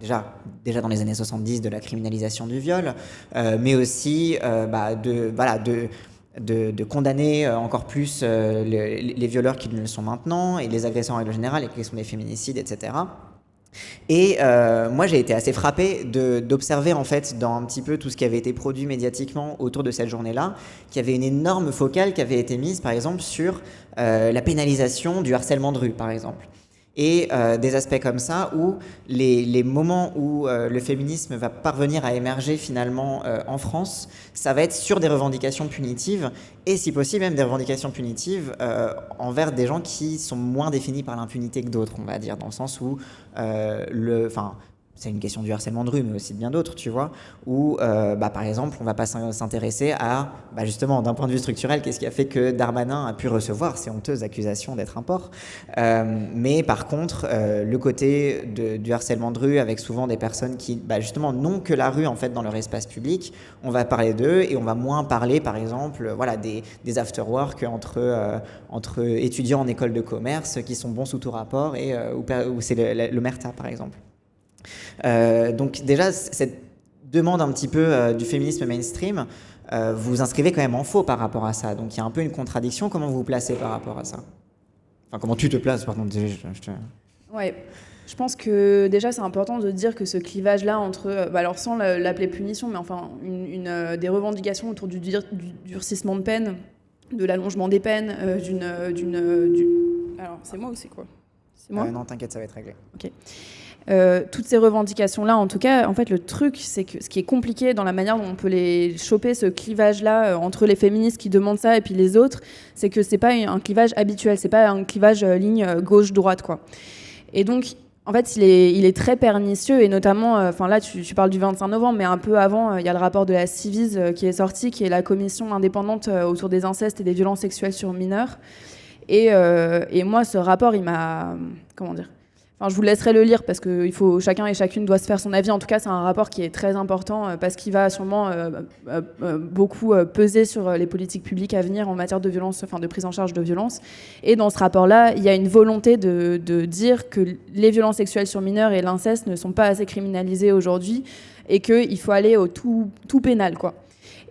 déjà dans les années 70 de la criminalisation du viol, mais aussi de condamner encore plus les violeurs qui le sont maintenant, et les agresseurs en règle générale, et les questions des féminicides, etc. Et moi j'ai été assez frappé d'observer en fait dans un petit peu tout ce qui avait été produit médiatiquement autour de cette journée-là, qu'il y avait une énorme focale qui avait été mise par exemple sur la pénalisation du harcèlement de rue par exemple. Et des aspects comme ça où les moments où le féminisme va parvenir à émerger finalement en France, ça va être sur des revendications punitives, et si possible même des revendications punitives envers des gens qui sont moins définis par l'impunité que d'autres, on va dire, dans le sens où c'est une question du harcèlement de rue, mais aussi de bien d'autres, tu vois, où, par exemple, on va pas s'intéresser à, justement, d'un point de vue structurel, qu'est-ce qui a fait que Darmanin a pu recevoir ces honteuses accusations d'être un porc. Mais par contre, le côté du harcèlement de rue, avec souvent des personnes qui, justement, n'ont que la rue, en fait, dans leur espace public, on va parler d'eux, et on va moins parler, par exemple, des after-work entre étudiants en école de commerce qui sont bons sous tout rapport, et où c'est l'omerta, par exemple. Donc déjà, cette demande un petit peu du féminisme mainstream, vous vous inscrivez quand même en faux par rapport à ça. Donc il y a un peu une contradiction. Comment vous vous placez par rapport à ça? Enfin, comment tu te places, pardon.
Ouais, je pense que déjà c'est important de dire que ce clivage-là entre, alors sans l'appeler punition, mais enfin des revendications autour du durcissement de peine, de l'allongement des peines, alors c'est moi ou c'est quoi? C'est moi ?
Non, t'inquiète, ça va être réglé.
Ok. Toutes ces revendications-là, en tout cas, en fait, le truc, c'est que ce qui est compliqué dans la manière dont on peut les choper, ce clivage-là, entre les féministes qui demandent ça et puis les autres, c'est que c'est pas un clivage habituel, c'est pas un clivage ligne gauche-droite, quoi. Et donc, en fait, il est très pernicieux, et notamment, là, tu parles du 25 novembre, mais un peu avant, il y a le rapport de la Ciivise qui est sorti, qui est la commission indépendante autour des incestes et des violences sexuelles sur mineurs. Et moi, ce rapport, il m'a... Comment dire ? Enfin, je vous laisserai le lire parce que chacun et chacune doit se faire son avis. En tout cas, c'est un rapport qui est très important parce qu'il va sûrement beaucoup peser sur les politiques publiques à venir en matière de violence, enfin de prise en charge de violence. Et dans ce rapport-là, il y a une volonté de dire que les violences sexuelles sur mineurs et l'inceste ne sont pas assez criminalisées aujourd'hui et qu'il faut aller au tout pénal, quoi.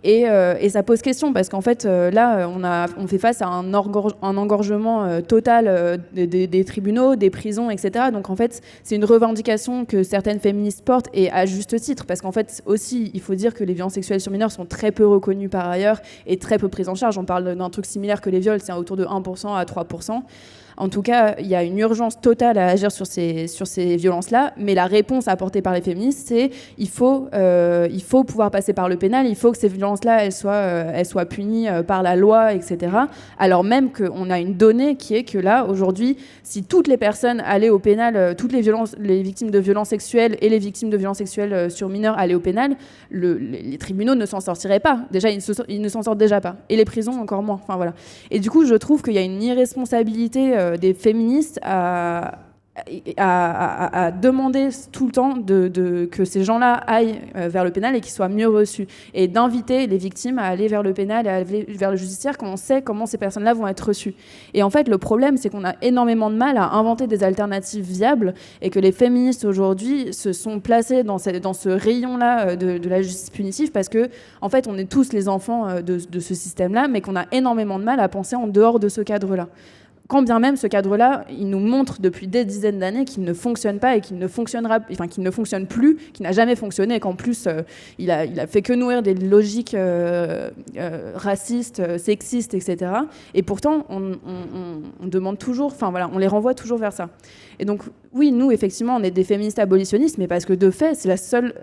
Et ça pose question parce qu'en fait, là, on fait face à un engorgement total des tribunaux, des prisons, etc. Donc en fait, c'est une revendication que certaines féministes portent, et à juste titre, parce qu'en fait, aussi, il faut dire que les violences sexuelles sur mineurs sont très peu reconnues par ailleurs et très peu prises en charge. On parle d'un truc similaire que les viols, c'est autour de 1% à 3%. En tout cas, il y a une urgence totale à agir sur ces violences-là, mais la réponse apportée par les féministes, c'est il faut pouvoir passer par le pénal, il faut que ces violences-là, elles soient punies par la loi, etc. Alors même qu'on a une donnée qui est que là, aujourd'hui, si toutes les personnes allaient au pénal, toutes les victimes de violences sexuelles et les victimes de violences sexuelles sur mineurs allaient au pénal, les tribunaux ne s'en sortiraient pas. Déjà, ils ne s'en sortent déjà pas. Et les prisons, encore moins. Enfin, voilà. Et du coup, je trouve qu'il y a une irresponsabilité des féministes à demander tout le temps que ces gens-là aillent vers le pénal et qu'ils soient mieux reçus, et d'inviter les victimes à aller vers le pénal et à aller vers le judiciaire quand on sait comment ces personnes-là vont être reçues. Et en fait, le problème, c'est qu'on a énormément de mal à inventer des alternatives viables, et que les féministes aujourd'hui se sont placées dans ce rayon-là de la justice punitive parce que, en fait, on est tous les enfants de ce système-là, mais qu'on a énormément de mal à penser en dehors de ce cadre-là. Quand bien même ce cadre-là, il nous montre depuis des dizaines d'années qu'il ne fonctionne pas et qu'il ne fonctionne plus, qu'il n'a jamais fonctionné, et qu'en plus il a fait que nourrir des logiques racistes, sexistes, etc. Et pourtant, on demande toujours, on les renvoie toujours vers ça. Et donc, oui, nous, effectivement, on est des féministes abolitionnistes, mais parce que de fait, c'est la seule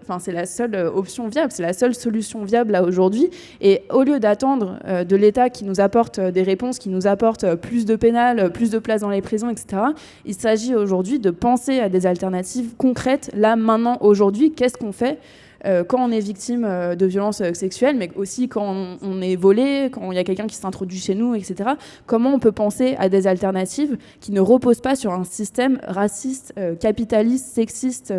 option viable, c'est la seule solution viable là aujourd'hui. Et au lieu d'attendre de l'État qui nous apporte des réponses, qui nous apporte plus de pénal, plus de places dans les prisons, etc., il s'agit aujourd'hui de penser à des alternatives concrètes, là, maintenant, aujourd'hui. Qu'est-ce qu'on fait quand on est victime de violences sexuelles, mais aussi quand on est volé, quand il y a quelqu'un qui s'introduit chez nous, etc. Comment on peut penser à des alternatives qui ne reposent pas sur un système raciste, capitaliste, sexiste,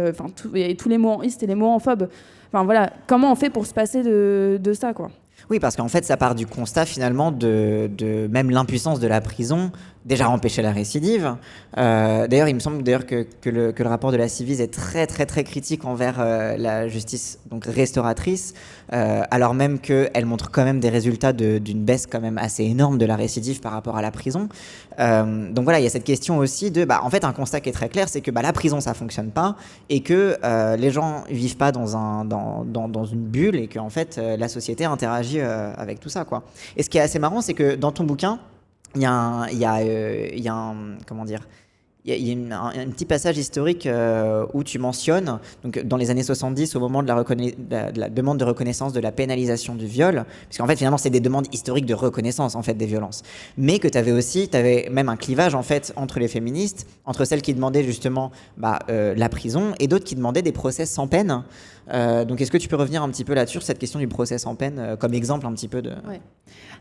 et tous les mots en iste et les mots en phobe. Enfin voilà, comment on fait pour se passer de ça, quoi.
Oui, parce qu'en fait, ça part du constat finalement de même l'impuissance de la prison, déjà à empêcher la récidive. D'ailleurs, il me semble que le rapport de la Ciivise est très très très critique envers la justice donc restauratrice, alors même qu'elle montre quand même des résultats d'une baisse quand même assez énorme de la récidive par rapport à la prison. Donc voilà, il y a cette question aussi en fait, un constat qui est très clair, c'est que la prison ça fonctionne pas, et que les gens vivent pas dans une bulle, et que en fait la société interagit avec tout ça, quoi. Et ce qui est assez marrant, c'est que dans ton bouquin, il y a un petit passage historique où tu mentionnes, donc, dans les années 70, au moment de la demande de reconnaissance de la pénalisation du viol, puisqu'en fait finalement c'est des demandes historiques de reconnaissance en fait des violences, mais que tu avais même un clivage en fait entre les féministes, entre celles qui demandaient justement la prison, et d'autres qui demandaient des procès sans peine. Donc est-ce que tu peux revenir un petit peu là-dessus, cette question du procès sans peine, comme exemple un petit peu de...
Ouais.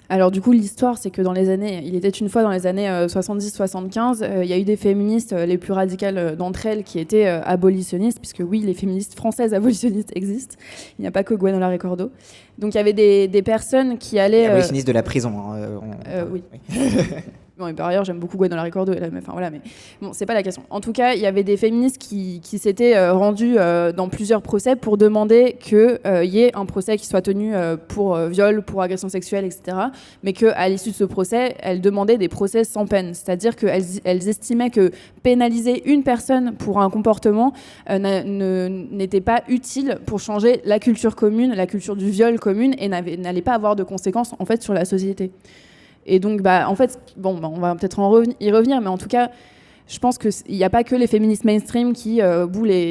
Alors du coup, l'histoire, c'est que il était une fois dans les années 70-75, il y a eu des féministes, les plus radicales d'entre elles, qui étaient abolitionnistes, puisque oui, les féministes françaises abolitionnistes existent. Il n'y a pas que Gwenola Ricordo. Donc il y avait des personnes qui allaient...
Abolitionnistes de la prison.
Oui. Bon, et par ailleurs, j'aime beaucoup Gwenola Ricordo, mais bon, c'est pas la question. En tout cas, il y avait des féministes qui s'étaient rendues dans plusieurs procès pour demander qu'il y ait un procès qui soit tenu pour viol, pour agression sexuelle, etc. Mais qu'à l'issue de ce procès, elles demandaient des procès sans peine. C'est-à-dire qu'elles estimaient que pénaliser une personne pour un comportement n'était pas utile pour changer la culture commune, la culture du viol commune, et n'allait pas avoir de conséquences en fait sur la société. Et donc, en fait, on va peut-être y revenir, mais en tout cas, je pense qu'il n'y a pas que les féministes mainstream qui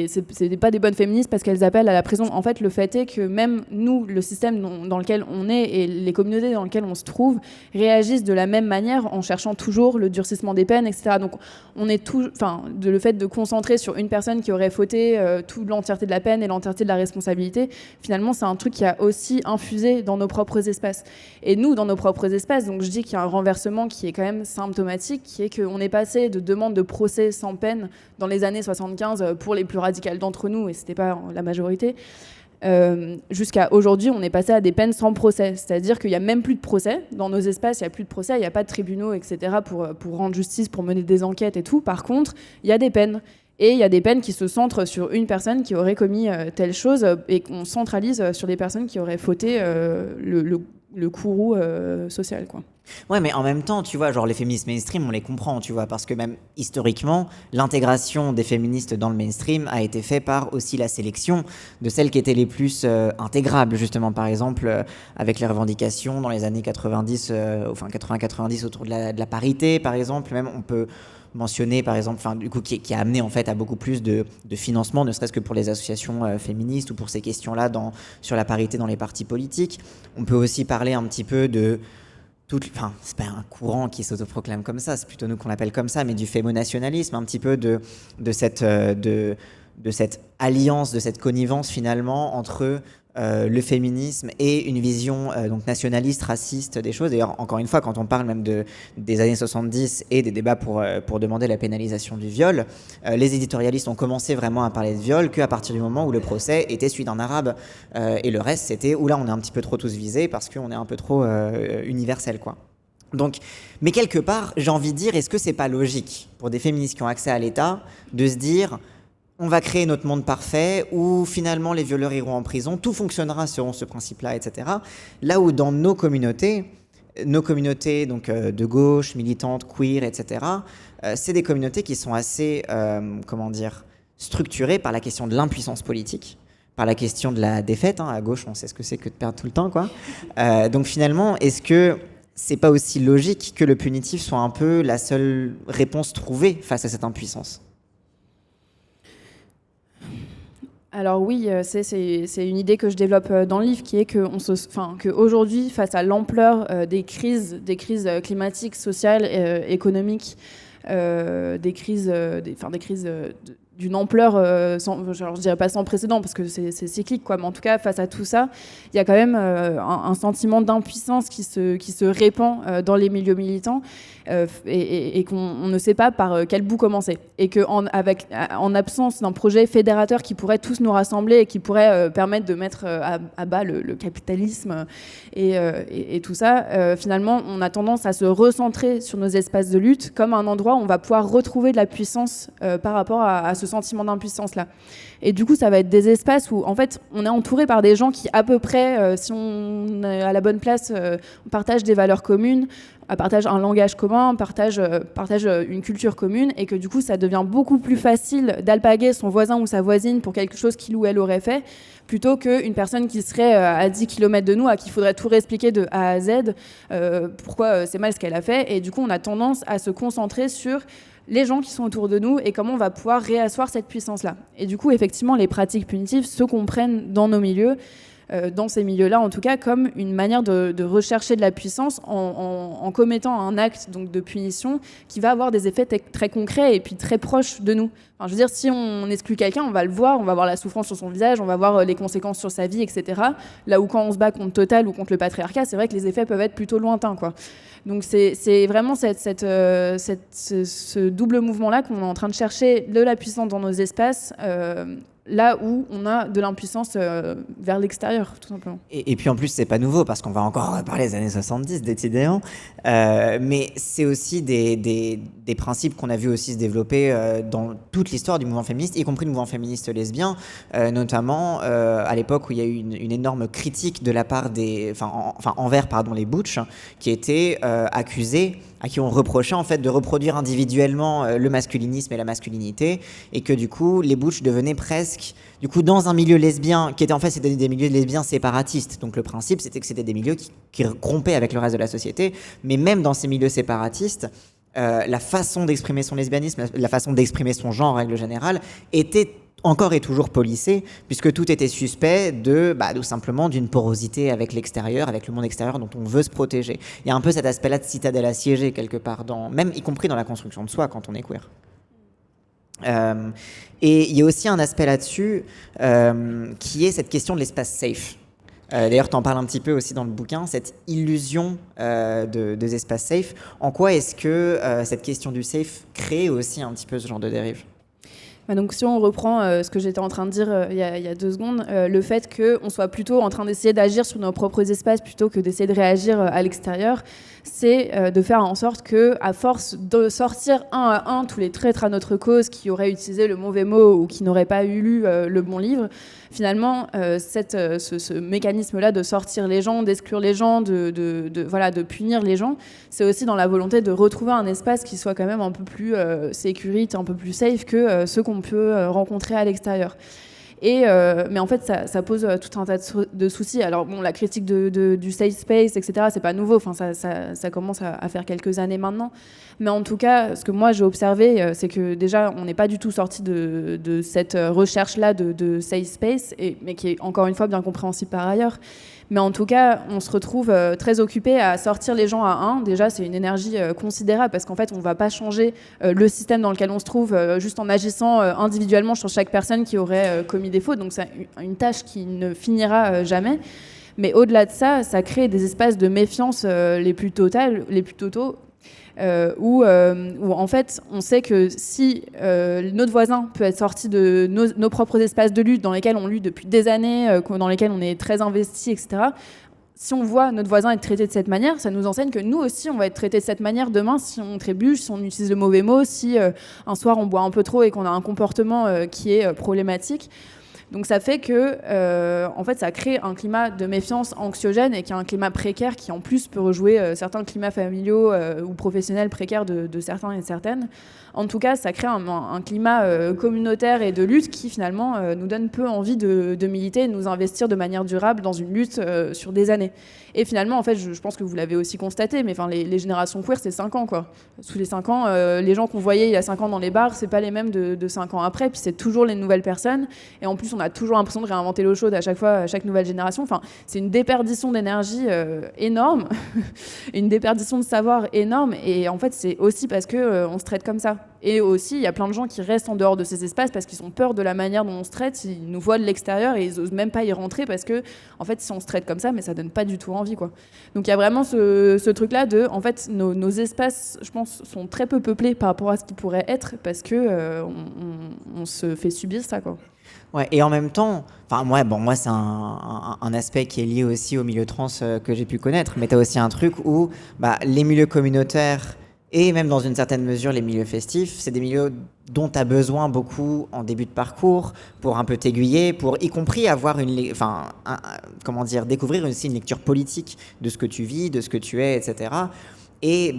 c'est pas des bonnes féministes parce qu'elles appellent à la prison. En fait, le fait est que même nous, le système dans lequel on est et les communautés dans lesquelles on se trouve réagissent de la même manière en cherchant toujours le durcissement des peines, etc. Donc, on est le fait de concentrer sur une personne qui aurait fauté toute l'entièreté de la peine et l'entièreté de la responsabilité, finalement, c'est un truc qui a aussi infusé dans nos propres espaces. Et nous, dans nos propres espaces, donc je dis qu'il y a un renversement qui est quand même symptomatique, qui est qu'on est passé de demandes de procès sans peine dans les années 75 pour les plus radicales d'entre nous, et c'était pas la majorité, jusqu'à aujourd'hui, on est passé à des peines sans procès. C'est-à-dire qu'il n'y a même plus de procès. Dans nos espaces, il n'y a plus de procès, il n'y a pas de tribunaux, etc. pour rendre justice, pour mener des enquêtes et tout. Par contre, il y a des peines. Et il y a des peines qui se centrent sur une personne qui aurait commis telle chose, et qu'on centralise sur des personnes qui auraient fauté le courroux social, quoi.
Ouais, mais en même temps, tu vois, genre les féministes mainstream, on les comprend, tu vois, parce que même historiquement, l'intégration des féministes dans le mainstream a été faite par aussi la sélection de celles qui étaient les plus intégrables, justement, par exemple, avec les revendications dans les années 90, 80-90 autour de la parité, par exemple. Même on peut mentionner, par exemple, du coup, qui a amené en fait à beaucoup plus de financement, ne serait-ce que pour les associations féministes ou pour ces questions-là sur la parité dans les partis politiques. On peut aussi parler un petit peu de c'est pas un courant qui s'autoproclame comme ça, c'est plutôt nous qu'on l'appelle comme ça, mais du fémonationalisme, un petit peu de cette alliance, de cette connivence finalement entre le féminisme et une vision donc nationaliste, raciste des choses. D'ailleurs, encore une fois, quand on parle même des années 70 et des débats pour demander la pénalisation du viol, les éditorialistes ont commencé vraiment à parler de viol qu'à partir du moment où le procès était celui d'un arabe, et le reste c'était où là on est un petit peu trop tous visés parce qu'on est un peu trop universel, quoi. Donc, mais quelque part, j'ai envie de dire, est-ce que c'est pas logique pour des féministes qui ont accès à l'État de se dire on va créer notre monde parfait où finalement les violeurs iront en prison, tout fonctionnera selon ce principe-là, etc. Là où dans nos communautés donc de gauche, militantes, queer, etc., c'est des communautés qui sont assez, structurées par la question de l'impuissance politique, par la question de la défaite. À gauche, on sait ce que c'est que de perdre tout le temps, quoi. Donc finalement, est-ce que c'est pas aussi logique que le punitif soit un peu la seule réponse trouvée face à cette impuissance ?
Alors oui, c'est une idée que je développe dans le livre, qui est qu'aujourd'hui, face à l'ampleur des crises climatiques, sociales, économiques, des crises d'une ampleur, je dirais pas sans précédent parce que c'est cyclique, quoi, mais en tout cas face à tout ça, il y a quand même un sentiment d'impuissance qui se répand dans les milieux militants, et qu'on ne sait pas par quel bout commencer, et qu'en absence d'un projet fédérateur qui pourrait tous nous rassembler et qui pourrait permettre de mettre à bas le capitalisme et tout ça, finalement on a tendance à se recentrer sur nos espaces de lutte comme un endroit où on va pouvoir retrouver de la puissance par rapport à ce sentiment d'impuissance-là. Et du coup, ça va être des espaces où, en fait, on est entouré par des gens qui, à peu près, si on est à la bonne place, on partage des valeurs communes, partage un langage commun, partage une culture commune, et que du coup, ça devient beaucoup plus facile d'alpaguer son voisin ou sa voisine pour quelque chose qu'il ou elle aurait fait, plutôt qu'une personne qui serait à 10 km de nous, à qui il faudrait tout réexpliquer de A à Z, pourquoi c'est mal ce qu'elle a fait. Et du coup, on a tendance à se concentrer sur les gens qui sont autour de nous et comment on va pouvoir réasseoir cette puissance-là. Et du coup, effectivement, les pratiques punitives se comprennent dans nos milieux, dans ces milieux-là en tout cas, comme une manière de rechercher de la puissance en commettant un acte donc, de punition qui va avoir des effets très concrets et puis très proches de nous. Enfin, je veux dire, si on exclut quelqu'un, on va le voir, on va voir la souffrance sur son visage, on va voir les conséquences sur sa vie, etc. Là où quand on se bat contre Total ou contre le patriarcat, c'est vrai que les effets peuvent être plutôt lointains, quoi. Donc c'est vraiment ce double mouvement-là qu'on est en train de chercher de la puissance dans nos espaces, là où on a de l'impuissance vers l'extérieur, tout simplement.
Et puis en plus, c'est pas nouveau, parce qu'on va encore reparler des années 70, décidément. Mais c'est aussi des principes qu'on a vu aussi se développer dans toute l'histoire du mouvement féministe, y compris le mouvement féministe lesbien, notamment à l'époque où il y a eu une énorme critique de la part envers les butch, qui étaient accusés, à qui on reprochait en fait de reproduire individuellement le masculinisme et la masculinité, et que du coup les butch devenaient presque dans un milieu lesbien qui était en fait c'était des milieux lesbiens séparatistes. Donc le principe c'était que c'était des milieux qui rompaient avec le reste de la société, mais même dans ces milieux séparatistes la façon d'exprimer son lesbianisme, la façon d'exprimer son genre en règle générale, était encore et toujours policée, puisque tout était suspect tout simplement d'une porosité avec l'extérieur, avec le monde extérieur dont on veut se protéger. Il y a un peu cet aspect-là de citadelle assiégée quelque part, même y compris dans la construction de soi quand on est queer. Et il y a aussi un aspect là-dessus qui est cette question de l'espace safe. D'ailleurs, tu en parles un petit peu aussi dans le bouquin, cette illusion des espaces safe. En quoi est-ce que cette question du safe crée aussi un petit peu ce genre de dérive ?
Donc si on reprend ce que j'étais en train de dire il y a 2 secondes, le fait qu'on soit plutôt en train d'essayer d'agir sur nos propres espaces plutôt que d'essayer de réagir à l'extérieur, c'est de faire en sorte que, à force de sortir un à un tous les traîtres à notre cause qui auraient utilisé le mauvais mot ou qui n'auraient pas lu le bon livre, finalement, ce mécanisme-là de sortir les gens, d'exclure les gens, de punir les gens, c'est aussi dans la volonté de retrouver un espace qui soit quand même un peu plus sécurité, un peu plus safe que ceux qu'on peut rencontrer à l'extérieur. Mais en fait, ça pose tout un tas de soucis. Alors bon, la critique du safe space, etc., c'est pas nouveau. Enfin, ça commence à faire quelques années maintenant. Mais en tout cas, ce que moi j'ai observé, c'est que déjà, on n'est pas du tout sorti de cette recherche-là de safe space, mais qui est encore une fois bien compréhensible par ailleurs. Mais en tout cas, on se retrouve très occupé à sortir les gens à un. Déjà, c'est une énergie considérable parce qu'en fait, on ne va pas changer le système dans lequel on se trouve juste en agissant individuellement sur chaque personne qui aurait commis des fautes. Donc, c'est une tâche qui ne finira jamais. Mais au-delà de ça, ça crée des espaces de méfiance les plus totaux. Où en fait on sait que si notre voisin peut être sorti de nos propres espaces de lutte dans lesquels on lutte depuis des années, dans lesquels on est très investi, etc., si on voit notre voisin être traité de cette manière, ça nous enseigne que nous aussi on va être traité de cette manière demain si on trébuche, si on utilise le mauvais mot, si un soir on boit un peu trop et qu'on a un comportement qui est problématique. Donc ça fait que, en fait, ça crée un climat de méfiance anxiogène et qui est un climat précaire qui, en plus, peut rejouer certains climats familiaux ou professionnels précaires de certains et certaines. En tout cas, ça crée un climat communautaire et de lutte qui, finalement, nous donne peu envie de militer et de nous investir de manière durable dans une lutte sur des années. Et finalement, en fait, je pense que vous l'avez aussi constaté, mais les générations queer, c'est 5 ans, quoi. Sous les 5 ans, les gens qu'on voyait il y a 5 ans dans les bars, c'est pas les mêmes de 5 ans après, puis c'est toujours les nouvelles personnes. Et en plus, on a toujours l'impression de réinventer l'eau chaude à chaque fois, à chaque nouvelle génération. Enfin, c'est une déperdition d'énergie énorme, une déperdition de savoir énorme. Et en fait, c'est aussi parce qu'on se traite comme ça. Et aussi, il y a plein de gens qui restent en dehors de ces espaces parce qu'ils ont peur de la manière dont on se traite. Ils nous voient de l'extérieur et ils n'osent même pas y rentrer parce que, en fait, si on se traite comme ça, mais ça donne pas du tout envie, quoi. Donc, il y a vraiment ce truc-là de, en fait, nos espaces, je pense, sont très peu peuplés par rapport à ce qu'ils pourraient être parce que on se fait subir ça, quoi.
Ouais, et en même temps, moi c'est un aspect qui est lié aussi au milieu trans que j'ai pu connaître, mais tu as aussi un truc où les milieux communautaires et même dans une certaine mesure les milieux festifs, c'est des milieux dont tu as besoin beaucoup en début de parcours pour un peu t'aiguiller, pour y compris avoir découvrir aussi une lecture politique de ce que tu vis, de ce que tu es, etc. Et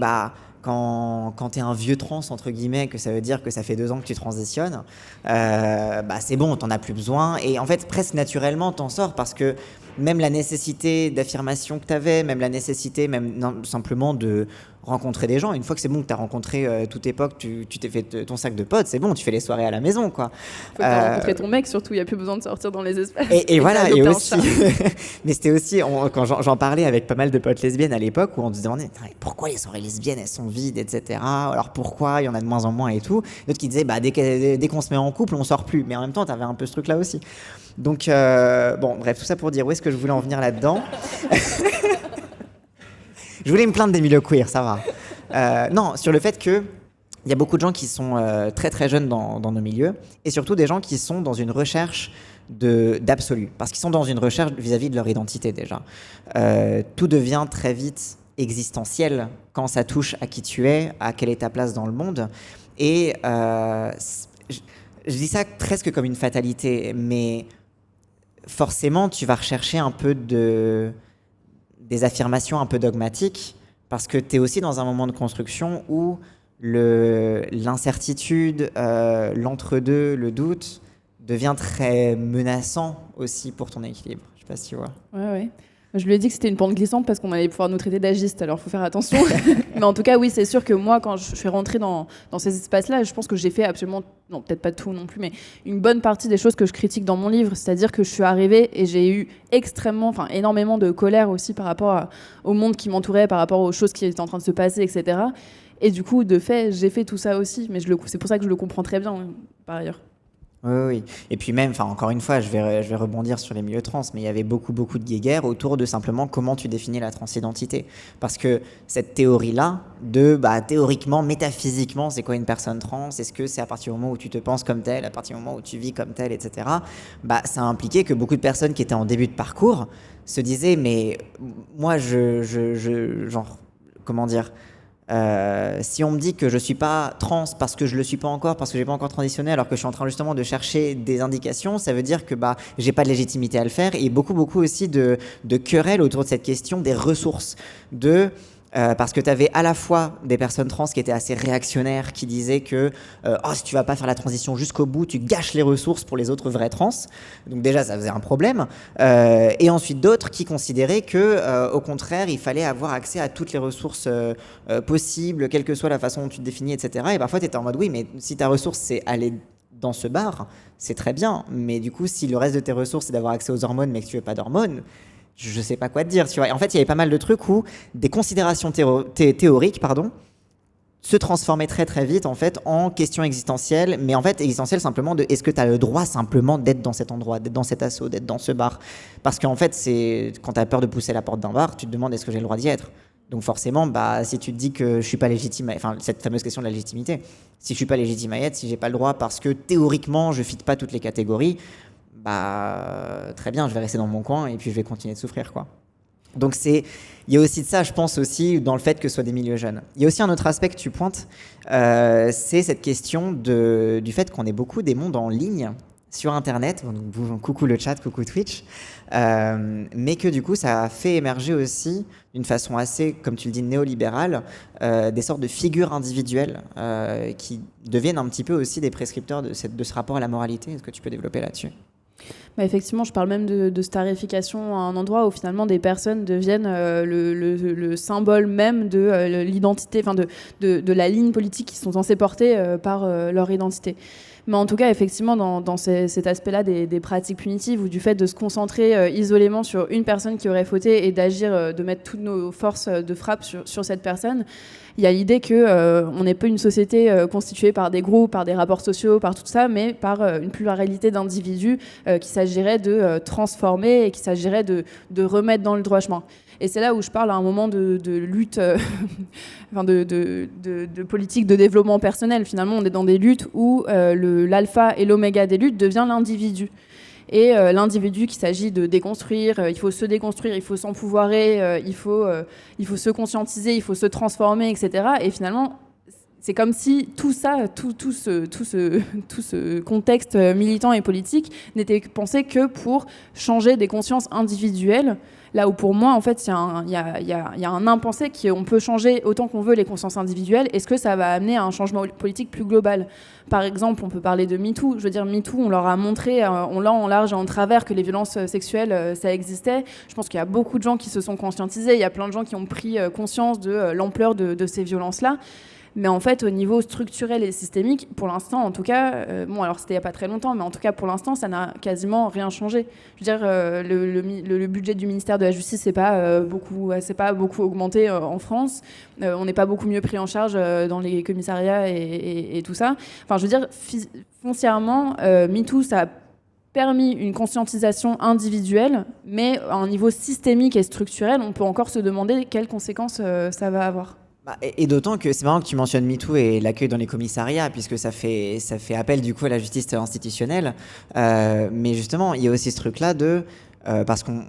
quand t'es un vieux trans, entre guillemets, que ça veut dire que ça fait 2 ans que tu transitionnes, c'est bon, t'en as plus besoin. Et en fait, presque naturellement, t'en sors parce que même la nécessité d'affirmation que t'avais, même la nécessité, simplement de rencontrer des gens, une fois que c'est bon que t'as rencontré toute époque, tu t'es fait ton sac de potes, c'est bon, tu fais les soirées à la maison, quoi.
Faut que t'aies rencontré ton mec, surtout, il n'y a plus besoin de sortir dans les espaces.
Et voilà, et aussi, mais c'était aussi, quand j'en parlais avec pas mal de potes lesbiennes à l'époque, où on se demandait pourquoi les soirées lesbiennes, elles sont vides, etc. Alors pourquoi il y en a de moins en moins et tout. D'autres qui disaient, dès qu'on se met en couple, on sort plus. Mais en même temps, t'avais un peu ce truc-là aussi. Donc, bref, tout ça pour dire où est-ce que je voulais en venir là-dedans. Je voulais me plaindre des milieux queer, ça va. Non, sur le fait qu'il y a beaucoup de gens qui sont très très jeunes dans nos milieux, et surtout des gens qui sont dans une recherche d'absolu, parce qu'ils sont dans une recherche vis-à-vis de leur identité déjà. Tout devient très vite existentiel quand ça touche à qui tu es, à quelle est ta place dans le monde. Et je dis ça presque comme une fatalité, mais forcément tu vas rechercher un peu des affirmations un peu dogmatiques, parce que tu es aussi dans un moment de construction où l'incertitude, l'entre-deux, le doute devient très menaçant aussi pour ton équilibre. Je sais pas si tu vois.
Ouais. Je lui ai dit que c'était une pente glissante parce qu'on allait pouvoir nous traiter d'agistes, alors il faut faire attention. Mais en tout cas, oui, c'est sûr que moi, quand je suis rentrée dans ces espaces-là, je pense que j'ai fait absolument, non, peut-être pas tout non plus, mais une bonne partie des choses que je critique dans mon livre. C'est-à-dire que je suis arrivée et j'ai eu énormément de colère aussi par rapport au monde qui m'entourait, par rapport aux choses qui étaient en train de se passer, etc. Et du coup, de fait, j'ai fait tout ça aussi. Mais c'est pour ça que je le comprends très bien, par ailleurs.
Oui. Et puis même, encore une fois, je vais rebondir sur les milieux trans, mais il y avait beaucoup de guéguerres autour de simplement comment tu définis la transidentité. Parce que cette théorie-là, théoriquement, métaphysiquement, c'est quoi une personne trans? Est-ce que c'est à partir du moment où tu te penses comme tel, à partir du moment où tu vis comme tel, etc. Ça a impliqué que beaucoup de personnes qui étaient en début de parcours se disaient, mais moi, comment dire, si on me dit que je suis pas trans parce que je le suis pas encore, parce que j'ai pas encore transitionné, alors que je suis en train justement de chercher des indications, ça veut dire que j'ai pas de légitimité à le faire. Et beaucoup aussi de querelles autour de cette question des ressources, parce que tu avais à la fois des personnes trans qui étaient assez réactionnaires, qui disaient que si tu vas pas faire la transition jusqu'au bout, tu gâches les ressources pour les autres vrais trans. Donc déjà, ça faisait un problème. Et ensuite d'autres qui considéraient que, au contraire, il fallait avoir accès à toutes les ressources possibles, quelle que soit la façon dont tu te définis, etc. Et parfois, tu étais en mode, oui, mais si ta ressource, c'est aller dans ce bar, c'est très bien. Mais du coup, si le reste de tes ressources, c'est d'avoir accès aux hormones, mais que tu veux pas d'hormones, je sais pas quoi te dire, tu vois. Et en fait, il y avait pas mal de trucs où des considérations théoriques, se transformaient très très vite en fait en questions existentielles, mais en fait existentielles simplement de est-ce que tu as le droit simplement d'être dans cet endroit, d'être dans cet assaut, d'être dans ce bar. Parce qu'en fait, c'est quand tu as peur de pousser la porte d'un bar, tu te demandes est-ce que j'ai le droit d'y être. Donc forcément, si tu te dis que je suis pas légitime, cette fameuse question de la légitimité, si je suis pas légitime à y être, si j'ai pas le droit parce que théoriquement je fit pas toutes les catégories, très bien, je vais rester dans mon coin et puis je vais continuer de souffrir, quoi. Donc il y a aussi de ça, je pense aussi, dans le fait que ce soit des milieux jeunes. Il y a aussi un autre aspect que tu pointes, c'est cette question du fait qu'on ait beaucoup des mondes en ligne sur Internet, donc, coucou le chat, coucou Twitch, mais que du coup ça a fait émerger aussi d'une façon assez, comme tu le dis, néolibérale, des sortes de figures individuelles qui deviennent un petit peu aussi des prescripteurs de ce rapport à la moralité. Est-ce que tu peux développer là-dessus ?
Effectivement, je parle même de starification à un endroit où finalement des personnes deviennent le symbole même de l'identité, de la ligne politique qu'ils sont censés porter par leur identité. Mais en tout cas, effectivement, dans cet aspect-là des pratiques punitives ou du fait de se concentrer isolément sur une personne qui aurait fauté et d'agir, de mettre toutes nos forces de frappe sur cette personne, il y a l'idée qu'on n'est pas une société constituée par des groupes, par des rapports sociaux, par tout ça, mais par une pluralité d'individus qu'il s'agirait de transformer et qu'il s'agirait de remettre dans le droit chemin. Et c'est là où je parle à un moment de lutte, de politique de développement personnel. Finalement, on est dans des luttes où l'alpha et l'oméga des luttes devient l'individu. Et l'individu qu'il s'agit de déconstruire, il faut se déconstruire, il faut s'empouvoirer, il faut se conscientiser, il faut se transformer, etc. Et finalement, c'est comme si tout ça, tout ce contexte militant et politique n'était pensé que pour changer des consciences individuelles. Là où pour moi, en fait, il y a un impensé qu'on peut changer autant qu'on veut les consciences individuelles. Est-ce que ça va amener à un changement politique plus global ? Par exemple, on peut parler de MeToo. Je veux dire, MeToo, on leur a montré en long, en large et en travers que les violences sexuelles, ça existait. Je pense qu'il y a beaucoup de gens qui se sont conscientisés. Il y a plein de gens qui ont pris conscience de l'ampleur de ces violences-là. Mais en fait, au niveau structurel et systémique, pour l'instant, en tout cas, alors c'était il n'y a pas très longtemps, mais en tout cas, pour l'instant, ça n'a quasiment rien changé. Je veux dire, le budget du ministère de la Justice, c'est pas beaucoup augmenté en France. On n'est pas beaucoup mieux pris en charge dans les commissariats et tout ça. Enfin, je veux dire, foncièrement, MeToo, ça a permis une conscientisation individuelle, mais à un niveau systémique et structurel, on peut encore se demander quelles conséquences ça va avoir.
Et d'autant que c'est marrant que tu mentionnes MeToo et l'accueil dans les commissariats, puisque ça fait appel du coup à la justice institutionnelle. Mais justement, il y a aussi ce truc-là parce qu'on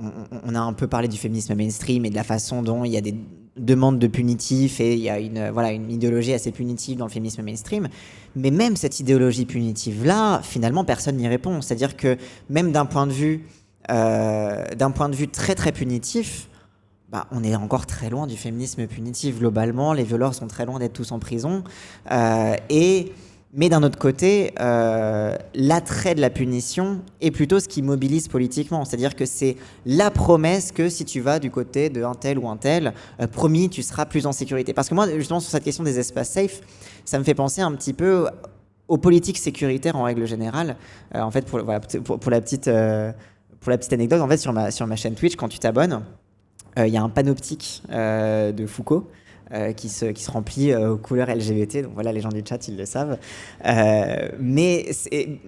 a un peu parlé du féminisme mainstream et de la façon dont il y a des demandes de punitifs et il y a une idéologie assez punitive dans le féminisme mainstream. Mais même cette idéologie punitive-là, finalement, personne n'y répond. C'est-à-dire que même d'un point de vue très très punitif, on est encore très loin du féminisme punitif globalement. Les violeurs sont très loin d'être tous en prison. Et Mais d'un autre côté, l'attrait de la punition est plutôt ce qui mobilise politiquement. C'est-à-dire que c'est la promesse que si tu vas du côté de un tel ou un tel, promis, tu seras plus en sécurité. Parce que moi, justement, sur cette question des espaces safe, ça me fait penser un petit peu aux politiques sécuritaires en règle générale. En fait, pour la petite anecdote, en fait, sur ma chaîne Twitch, quand tu t'abonnes, il y a un panoptique de Foucault. Qui se remplit aux couleurs LGBT, donc voilà, les gens du chat ils le savent, mais c'est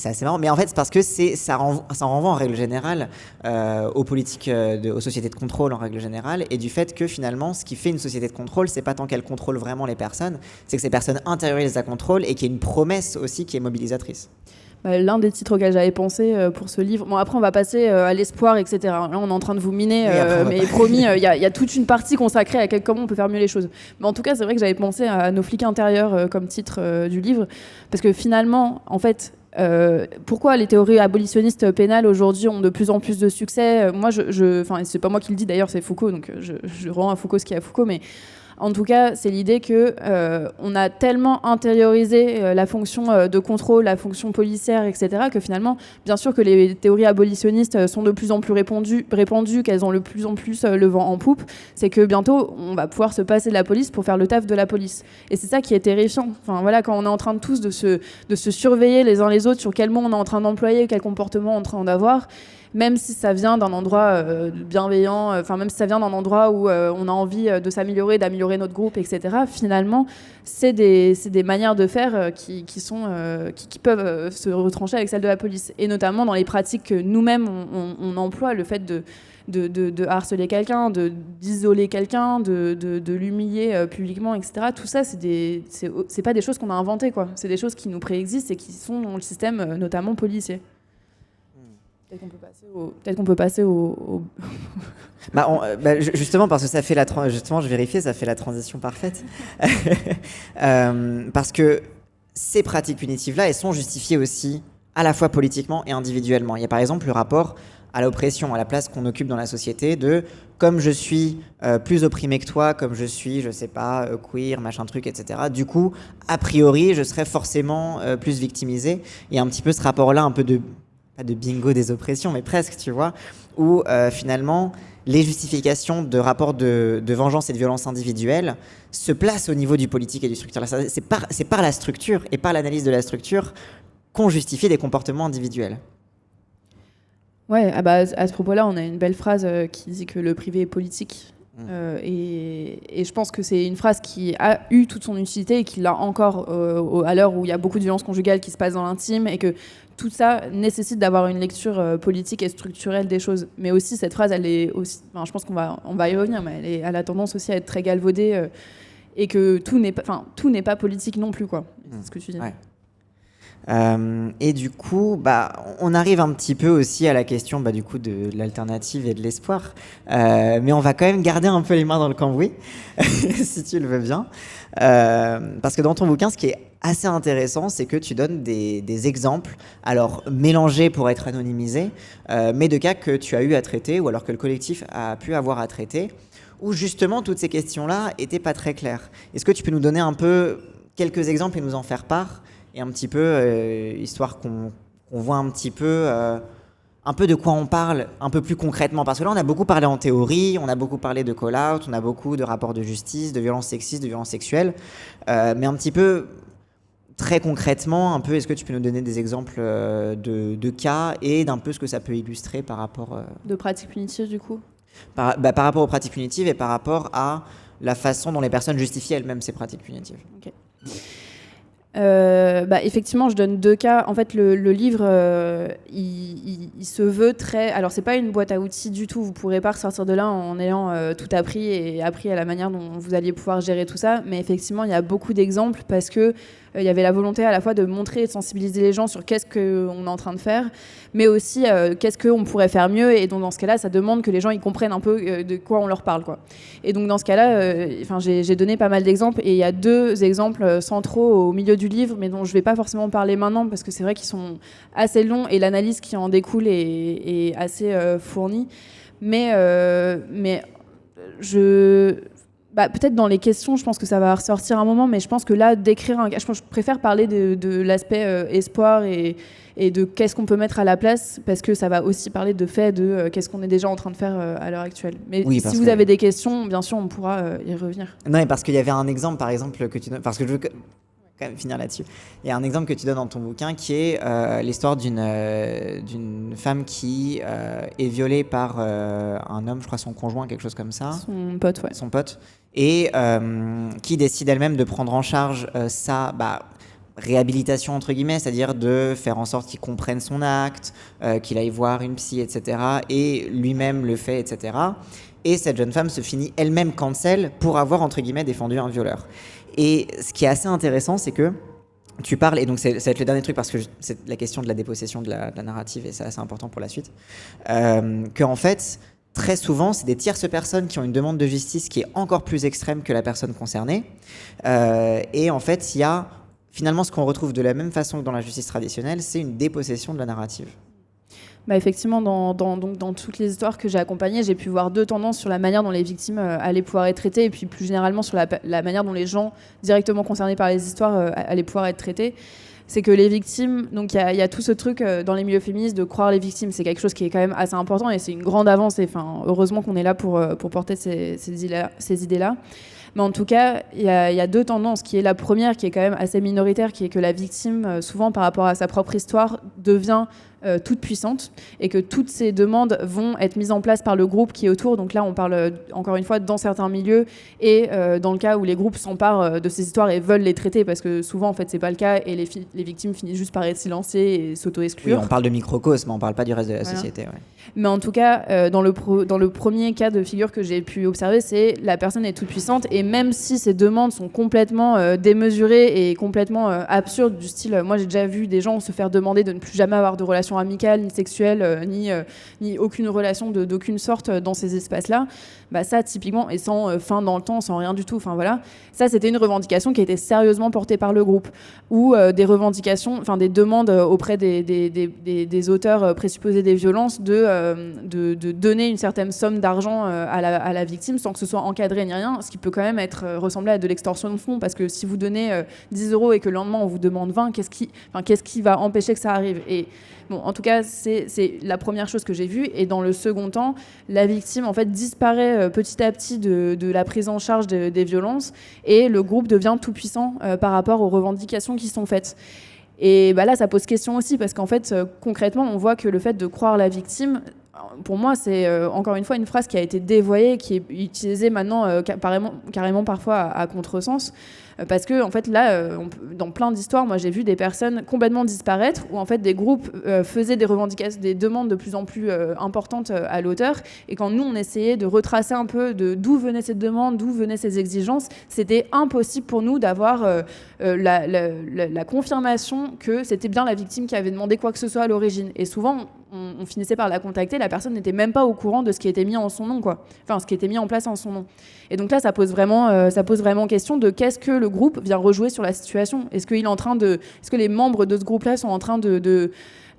assez marrant, mais en fait c'est parce que ça renvoie en règle générale aux politiques, aux sociétés de contrôle en règle générale, et du fait que finalement ce qui fait une société de contrôle, c'est pas tant qu'elle contrôle vraiment les personnes, c'est que ces personnes intériorisent la contrôle et qu'il y a une promesse aussi qui est mobilisatrice.
L'un des titres auxquels j'avais pensé pour ce livre. Bon, après, on va passer à l'espoir, etc. Là, on est en train de vous miner, mais promis, il y a toute une partie consacrée à comment on peut faire mieux les choses. Mais en tout cas, c'est vrai que j'avais pensé à Nos flics intérieurs comme titre du livre, parce que finalement, en fait, pourquoi les théories abolitionnistes pénales aujourd'hui ont de plus en plus de succès? Moi, c'est pas moi qui le dis d'ailleurs, c'est Foucault, donc je rends à Foucault ce qu'il y a à Foucault, mais en tout cas, c'est l'idée que on a tellement intériorisé la fonction de contrôle, la fonction policière, etc., que finalement, bien sûr que les théories abolitionnistes sont de plus en plus répandues, qu'elles ont de plus en plus le vent en poupe, c'est que bientôt, on va pouvoir se passer de la police pour faire le taf de la police. Et c'est ça qui est terrifiant. Enfin, voilà, quand on est en train de tous de se surveiller les uns les autres sur quel mot on est en train d'employer, quel comportement on est en train d'avoir, même si ça vient d'un endroit bienveillant, même si ça vient d'un endroit où on a envie de s'améliorer, d'améliorer notre groupe, etc., finalement, c'est des manières de faire qui peuvent se retrancher avec celles de la police. Et notamment dans les pratiques que nous-mêmes, on emploie, le fait de harceler quelqu'un, d'isoler quelqu'un, de l'humilier publiquement, etc. Tout ça, c'est pas des choses qu'on a inventées, quoi. C'est des choses qui nous préexistent et qui sont dans le système, notamment policier. Peut-être qu'on peut passer au...
Justement, parce que ça fait justement, je vérifiais, ça fait la transition parfaite. Parce que ces pratiques punitives-là, elles sont justifiées aussi à la fois politiquement et individuellement. Il y a par exemple le rapport à l'oppression, à la place qu'on occupe dans la société de comme je suis plus opprimé que toi, comme je suis, je sais pas, queer, machin truc, etc. Du coup, a priori, je serais forcément plus victimisé. Il y a un petit peu ce rapport-là, un peu pas de bingo des oppressions, mais presque, tu vois, où finalement, les justifications de rapports de vengeance et de violence individuelle se placent au niveau du politique et du structurel. C'est par la structure et par l'analyse de la structure qu'on justifie des comportements individuels.
Ouais, à ce propos-là, on a une belle phrase qui dit que le privé est politique. Et je pense que c'est une phrase qui a eu toute son utilité et qui l'a encore à l'heure où il y a beaucoup de violences conjugales qui se passent dans l'intime et que tout ça nécessite d'avoir une lecture politique et structurelle des choses. Mais aussi, cette phrase, elle est aussi... je pense qu'on va y revenir, mais elle a tendance aussi à être très galvaudée et que tout n'est pas politique non plus, quoi. C'est ce que tu dis.
Ouais. Et du coup, on arrive un petit peu aussi à la question du coup de l'alternative et de l'espoir, mais on va quand même garder un peu les mains dans le cambouis, si tu le veux bien, parce que dans ton bouquin, ce qui est assez intéressant, c'est que tu donnes des exemples, alors mélangés pour être anonymisés, mais de cas que tu as eu à traiter ou alors que le collectif a pu avoir à traiter, où justement toutes ces questions-là étaient pas très claires. Est-ce que tu peux nous donner un peu quelques exemples et nous en faire part? Et un petit peu, histoire qu'on voit un petit peu de quoi on parle un peu plus concrètement. Parce que là, on a beaucoup parlé en théorie, on a beaucoup parlé de call-out, on a beaucoup de rapports de justice, de violences sexistes, de violences sexuelles. Mais un petit peu, très concrètement, est-ce que tu peux nous donner des exemples de cas et d'un peu ce que ça peut illustrer par rapport...
De pratiques punitives, du coup
par rapport aux pratiques punitives et par rapport à la façon dont les personnes justifient elles-mêmes ces pratiques punitives.
Ok. Effectivement, je donne deux cas. En fait, le livre, il se veut très... Alors, c'est pas une boîte à outils du tout. Vous pourrez pas ressortir de là en ayant tout appris et appris à la manière dont vous alliez pouvoir gérer tout ça. Mais effectivement, il y a beaucoup d'exemples parce que il y avait la volonté à la fois de montrer et de sensibiliser les gens sur qu'est-ce qu'on est en train de faire, mais aussi qu'est-ce qu'on pourrait faire mieux. Et donc, dans ce cas-là, ça demande que les gens ils comprennent un peu de quoi on leur parle, quoi. Et donc, dans ce cas-là, j'ai donné pas mal d'exemples. Et il y a deux exemples centraux au milieu du livre, mais dont je ne vais pas forcément parler maintenant, parce que c'est vrai qu'ils sont assez longs et l'analyse qui en découle est assez fournie. Mais Peut-être dans les questions, je pense que ça va ressortir un moment, mais je pense que là, d'écrire je préfère parler de l'aspect espoir et de qu'est-ce qu'on peut mettre à la place, parce que ça va aussi parler de fait de qu'est-ce qu'on est déjà en train de faire à l'heure actuelle. Mais
Oui,
si vous avez des questions, bien sûr, on pourra y revenir.
Non, mais parce qu'il y avait un exemple, par exemple, que tu donnes, parce que je veux quand même finir là-dessus. Il y a un exemple que tu donnes dans ton bouquin qui est l'histoire d'une femme qui est violée par un homme, je crois son conjoint, quelque chose comme ça.
Son pote, ouais.
Son pote. Et qui décide elle-même de prendre en charge sa réhabilitation, entre guillemets, c'est-à-dire de faire en sorte qu'il comprenne son acte, qu'il aille voir une psy, etc. Et lui-même le fait, etc. Et cette jeune femme se finit elle-même cancel pour avoir, entre guillemets, défendu un violeur. Et ce qui est assez intéressant, c'est que tu parles, et donc ça va être le dernier truc parce que c'est la question de la dépossession de la narrative, et ça c'est important pour la suite, qu'en fait, très souvent, c'est des tierces personnes qui ont une demande de justice qui est encore plus extrême que la personne concernée. Et en fait, il y a finalement ce qu'on retrouve de la même façon que dans la justice traditionnelle, c'est une dépossession de la narrative.
Effectivement, dans toutes les histoires que j'ai accompagnées, j'ai pu voir deux tendances sur la manière dont les victimes allaient pouvoir être traitées, et puis plus généralement sur la manière dont les gens directement concernés par les histoires allaient pouvoir être traités. C'est que les victimes, donc il y a tout ce truc dans les milieux féministes de croire les victimes, c'est quelque chose qui est quand même assez important, et c'est une grande avance, et heureusement qu'on est là pour porter ces idées-là. Mais en tout cas, il y a deux tendances, qui est la première, qui est quand même assez minoritaire, qui est que la victime, souvent par rapport à sa propre histoire, devient toute puissante, et que toutes ces demandes vont être mises en place par le groupe qui est autour. Donc là, on parle encore une fois dans certains milieux, et dans le cas où les groupes s'emparent de ces histoires et veulent les traiter, parce que souvent en fait c'est pas le cas, et les victimes finissent juste par être silenciées et s'auto-exclure.
Oui, on parle de microcosme, on parle pas du reste de la société. Ouais.
Mais en tout cas, dans le premier cas de figure que j'ai pu observer, c'est la personne est toute puissante, et même si ces demandes sont complètement démesurées et complètement absurdes, du style, moi j'ai déjà vu des gens se faire demander de ne plus jamais avoir de relations amicales, ni sexuelles, ni aucune relation d'aucune sorte dans ces espaces-là, ça typiquement, et sans fin dans le temps, sans rien du tout, voilà, ça c'était une revendication qui a été sérieusement portée par le groupe, ou des revendications, des demandes auprès des auteurs présupposés des violences de donner une certaine somme d'argent à la victime sans que ce soit encadré ni rien, ce qui peut quand même ressembler à de l'extorsion de fonds, parce que si vous donnez 10 € et que le lendemain on vous demande 20, qu'est-ce qui va empêcher que ça arrive? Et bon, en tout cas, c'est la première chose que j'ai vue. Et dans le second temps, la victime en fait disparaît petit à petit de la prise en charge des violences, et le groupe devient tout puissant par rapport aux revendications qui sont faites. Et là, ça pose question aussi, parce qu'en fait, concrètement, on voit que le fait de croire la victime, pour moi, c'est encore une fois une phrase qui a été dévoyée, qui est utilisée maintenant carrément parfois à contresens. Parce que en fait là, dans plein d'histoires, moi j'ai vu des personnes complètement disparaître, où en fait des groupes faisaient des revendications, des demandes de plus en plus importantes à l'auteur, et quand nous on essayait de retracer un peu d'où venaient ces demandes, d'où venaient ces exigences, c'était impossible pour nous d'avoir la confirmation que c'était bien la victime qui avait demandé quoi que ce soit à l'origine. Et souvent on finissait par la contacter, la personne n'était même pas au courant de ce qui était mis en son nom, ce qui était mis en place en son nom. Et donc là, ça pose vraiment question de qu'est-ce que le groupe vient rejouer sur la situation. Est-ce que les membres de ce groupe-là sont en train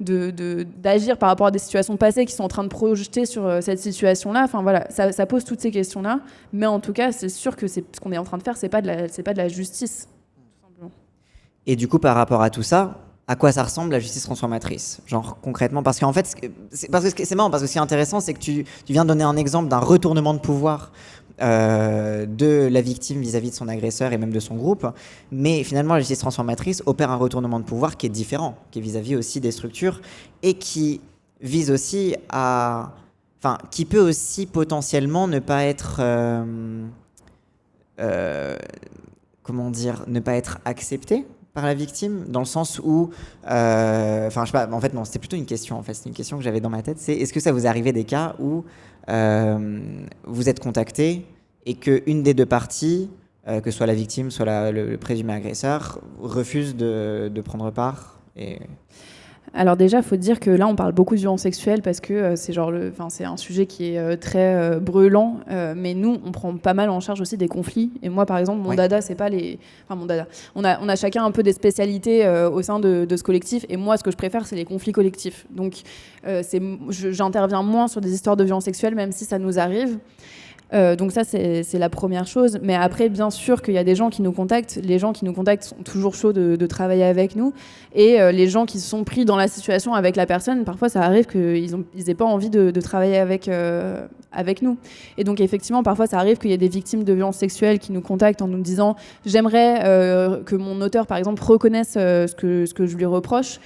d'agir par rapport à des situations passées, qui sont en train de projeter sur cette situation-là? Voilà, ça pose toutes ces questions-là. Mais en tout cas, c'est sûr que ce qu'on est en train de faire, c'est pas de la justice. Tout simplement.
Et du coup, par rapport à tout ça, à quoi ça ressemble la justice transformatrice, genre concrètement? Parce qu'en fait, c'est marrant, parce que ce qui est intéressant, c'est que tu viens de donner un exemple d'un retournement de pouvoir de la victime vis-à-vis de son agresseur et même de son groupe, mais finalement la justice transformatrice opère un retournement de pouvoir qui est différent, qui est vis-à-vis aussi des structures, et qui vise aussi qui peut aussi potentiellement ne pas être ne pas être accepté par la victime, dans le sens où je sais pas, en fait non, c'était plutôt une question, en fait c'est une question que j'avais dans ma tête, c'est est-ce que ça vous est arrivé des cas où vous êtes contacté et qu'une des deux parties, que soit la victime, soit le présumé agresseur, refuse de prendre part
Alors déjà, il faut dire que là, on parle beaucoup de violence sexuelle, parce que c'est un sujet qui est très brûlant, mais nous, on prend pas mal en charge aussi des conflits. Et moi, par exemple, mon dada, c'est pas les... mon dada. On a chacun un peu des spécialités au sein de ce collectif, et moi, ce que je préfère, c'est les conflits collectifs. Donc, j'interviens moins sur des histoires de violence sexuelle, même si ça nous arrive. Donc ça, c'est la première chose. Mais après, bien sûr qu'il y a des gens qui nous contactent. Les gens qui nous contactent sont toujours chauds de travailler avec nous. Et les gens qui sont pris dans la situation avec la personne, parfois ça arrive qu'ils n'aient pas envie de travailler avec nous. Et donc effectivement, parfois ça arrive qu'il y ait des victimes de violences sexuelles qui nous contactent en nous disant « J'aimerais que mon auteur, par exemple, reconnaisse ce que je lui reproche ».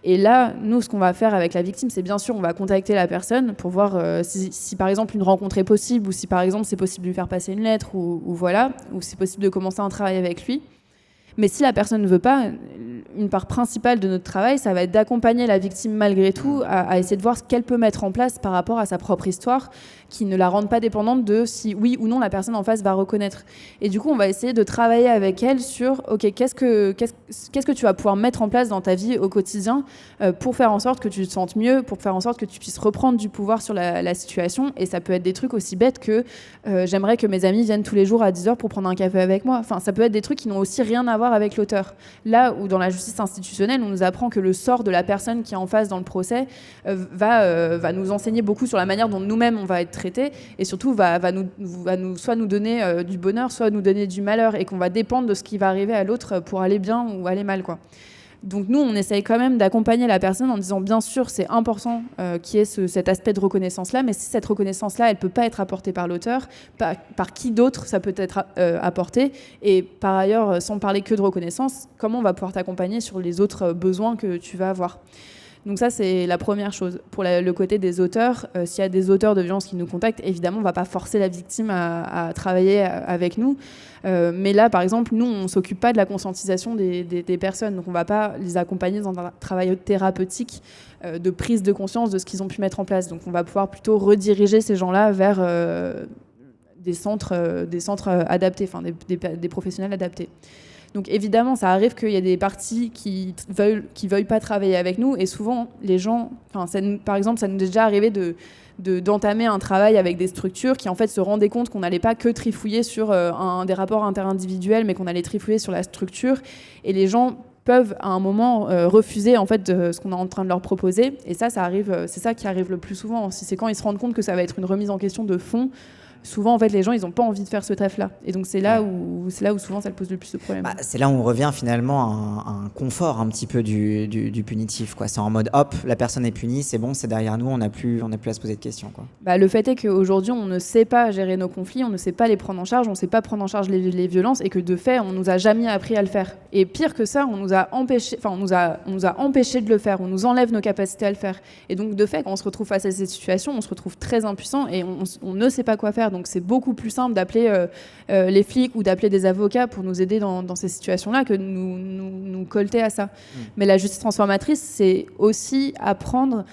Et là, nous, ce qu'on va faire avec la victime, c'est bien sûr, on va contacter la personne pour voir si par exemple, une rencontre est possible ou si, par exemple, c'est possible de lui faire passer une lettre ou voilà, ou c'est possible de commencer un travail avec lui. Mais si la personne ne veut pas, une part principale de notre travail, ça va être d'accompagner la victime malgré tout à essayer de voir ce qu'elle peut mettre en place par rapport à sa propre histoire, qui ne la rende pas dépendante de si oui ou non la personne en face va reconnaître. Et du coup, on va essayer de travailler avec elle sur ok, qu'est-ce que tu vas pouvoir mettre en place dans ta vie au quotidien pour faire en sorte que tu te sentes mieux, pour faire en sorte que tu puisses reprendre du pouvoir sur la situation. Et ça peut être des trucs aussi bêtes que j'aimerais que mes amis viennent tous les jours à 10h pour prendre un café avec moi. Enfin, ça peut être des trucs qui n'ont aussi rien à voir avec l'auteur. Là où dans la justice institutionnelle, on nous apprend que le sort de la personne qui est en face dans le procès va nous enseigner beaucoup sur la manière dont nous-mêmes on va être traités et surtout va soit nous donner du bonheur, soit nous donner du malheur et qu'on va dépendre de ce qui va arriver à l'autre pour aller bien ou aller mal, quoi. Donc nous, on essaye quand même d'accompagner la personne en disant bien sûr, c'est important qu'il y ait cet aspect de reconnaissance-là, mais si cette reconnaissance-là, elle ne peut pas être apportée par l'auteur, par qui d'autre ça peut être apporté. Et par ailleurs, sans parler que de reconnaissance, comment on va pouvoir t'accompagner sur les autres besoins que tu vas avoir. Donc ça, c'est la première chose. Pour le côté des auteurs, s'il y a des auteurs de violences qui nous contactent, évidemment, on ne va pas forcer la victime à travailler avec nous. Mais là, par exemple, nous, on ne s'occupe pas de la conscientisation des personnes. Donc on ne va pas les accompagner dans un travail thérapeutique de prise de conscience de ce qu'ils ont pu mettre en place. Donc on va pouvoir plutôt rediriger ces gens-là vers des centres adaptés, enfin des professionnels adaptés. Donc évidemment, ça arrive qu'il y ait des parties qui veuillent pas travailler avec nous, et souvent les gens, par exemple, ça nous est déjà arrivé d'entamer un travail avec des structures qui en fait se rendaient compte qu'on n'allait pas que trifouiller sur des rapports interindividuels, mais qu'on allait trifouiller sur la structure, et les gens peuvent à un moment refuser en fait ce qu'on est en train de leur proposer, et ça arrive, c'est ça qui arrive le plus souvent. C'est quand ils se rendent compte que ça va être une remise en question de fond. Souvent, en fait, les gens, ils n'ont pas envie de faire ce taf-là. Et donc, c'est là où souvent, ça pose le plus de problèmes.
C'est là où on revient finalement à un confort un petit peu du punitif, quoi. C'est en mode, hop, la personne est punie, c'est bon, c'est derrière nous, on n'a plus à se poser de questions, quoi.
Le fait est qu'aujourd'hui, on ne sait pas gérer nos conflits, on ne sait pas les prendre en charge, on ne sait pas prendre en charge les violences, et que de fait, on nous a jamais appris à le faire. Et pire que ça, on nous a empêché de le faire, on nous enlève nos capacités à le faire. Et donc, de fait, quand on se retrouve face à cette situation, on se retrouve très impuissant et on ne sait pas quoi faire. Donc c'est beaucoup plus simple d'appeler les flics ou d'appeler des avocats pour nous aider dans ces situations-là que de nous colter à ça. Mais la justice transformatrice, c'est aussi apprendre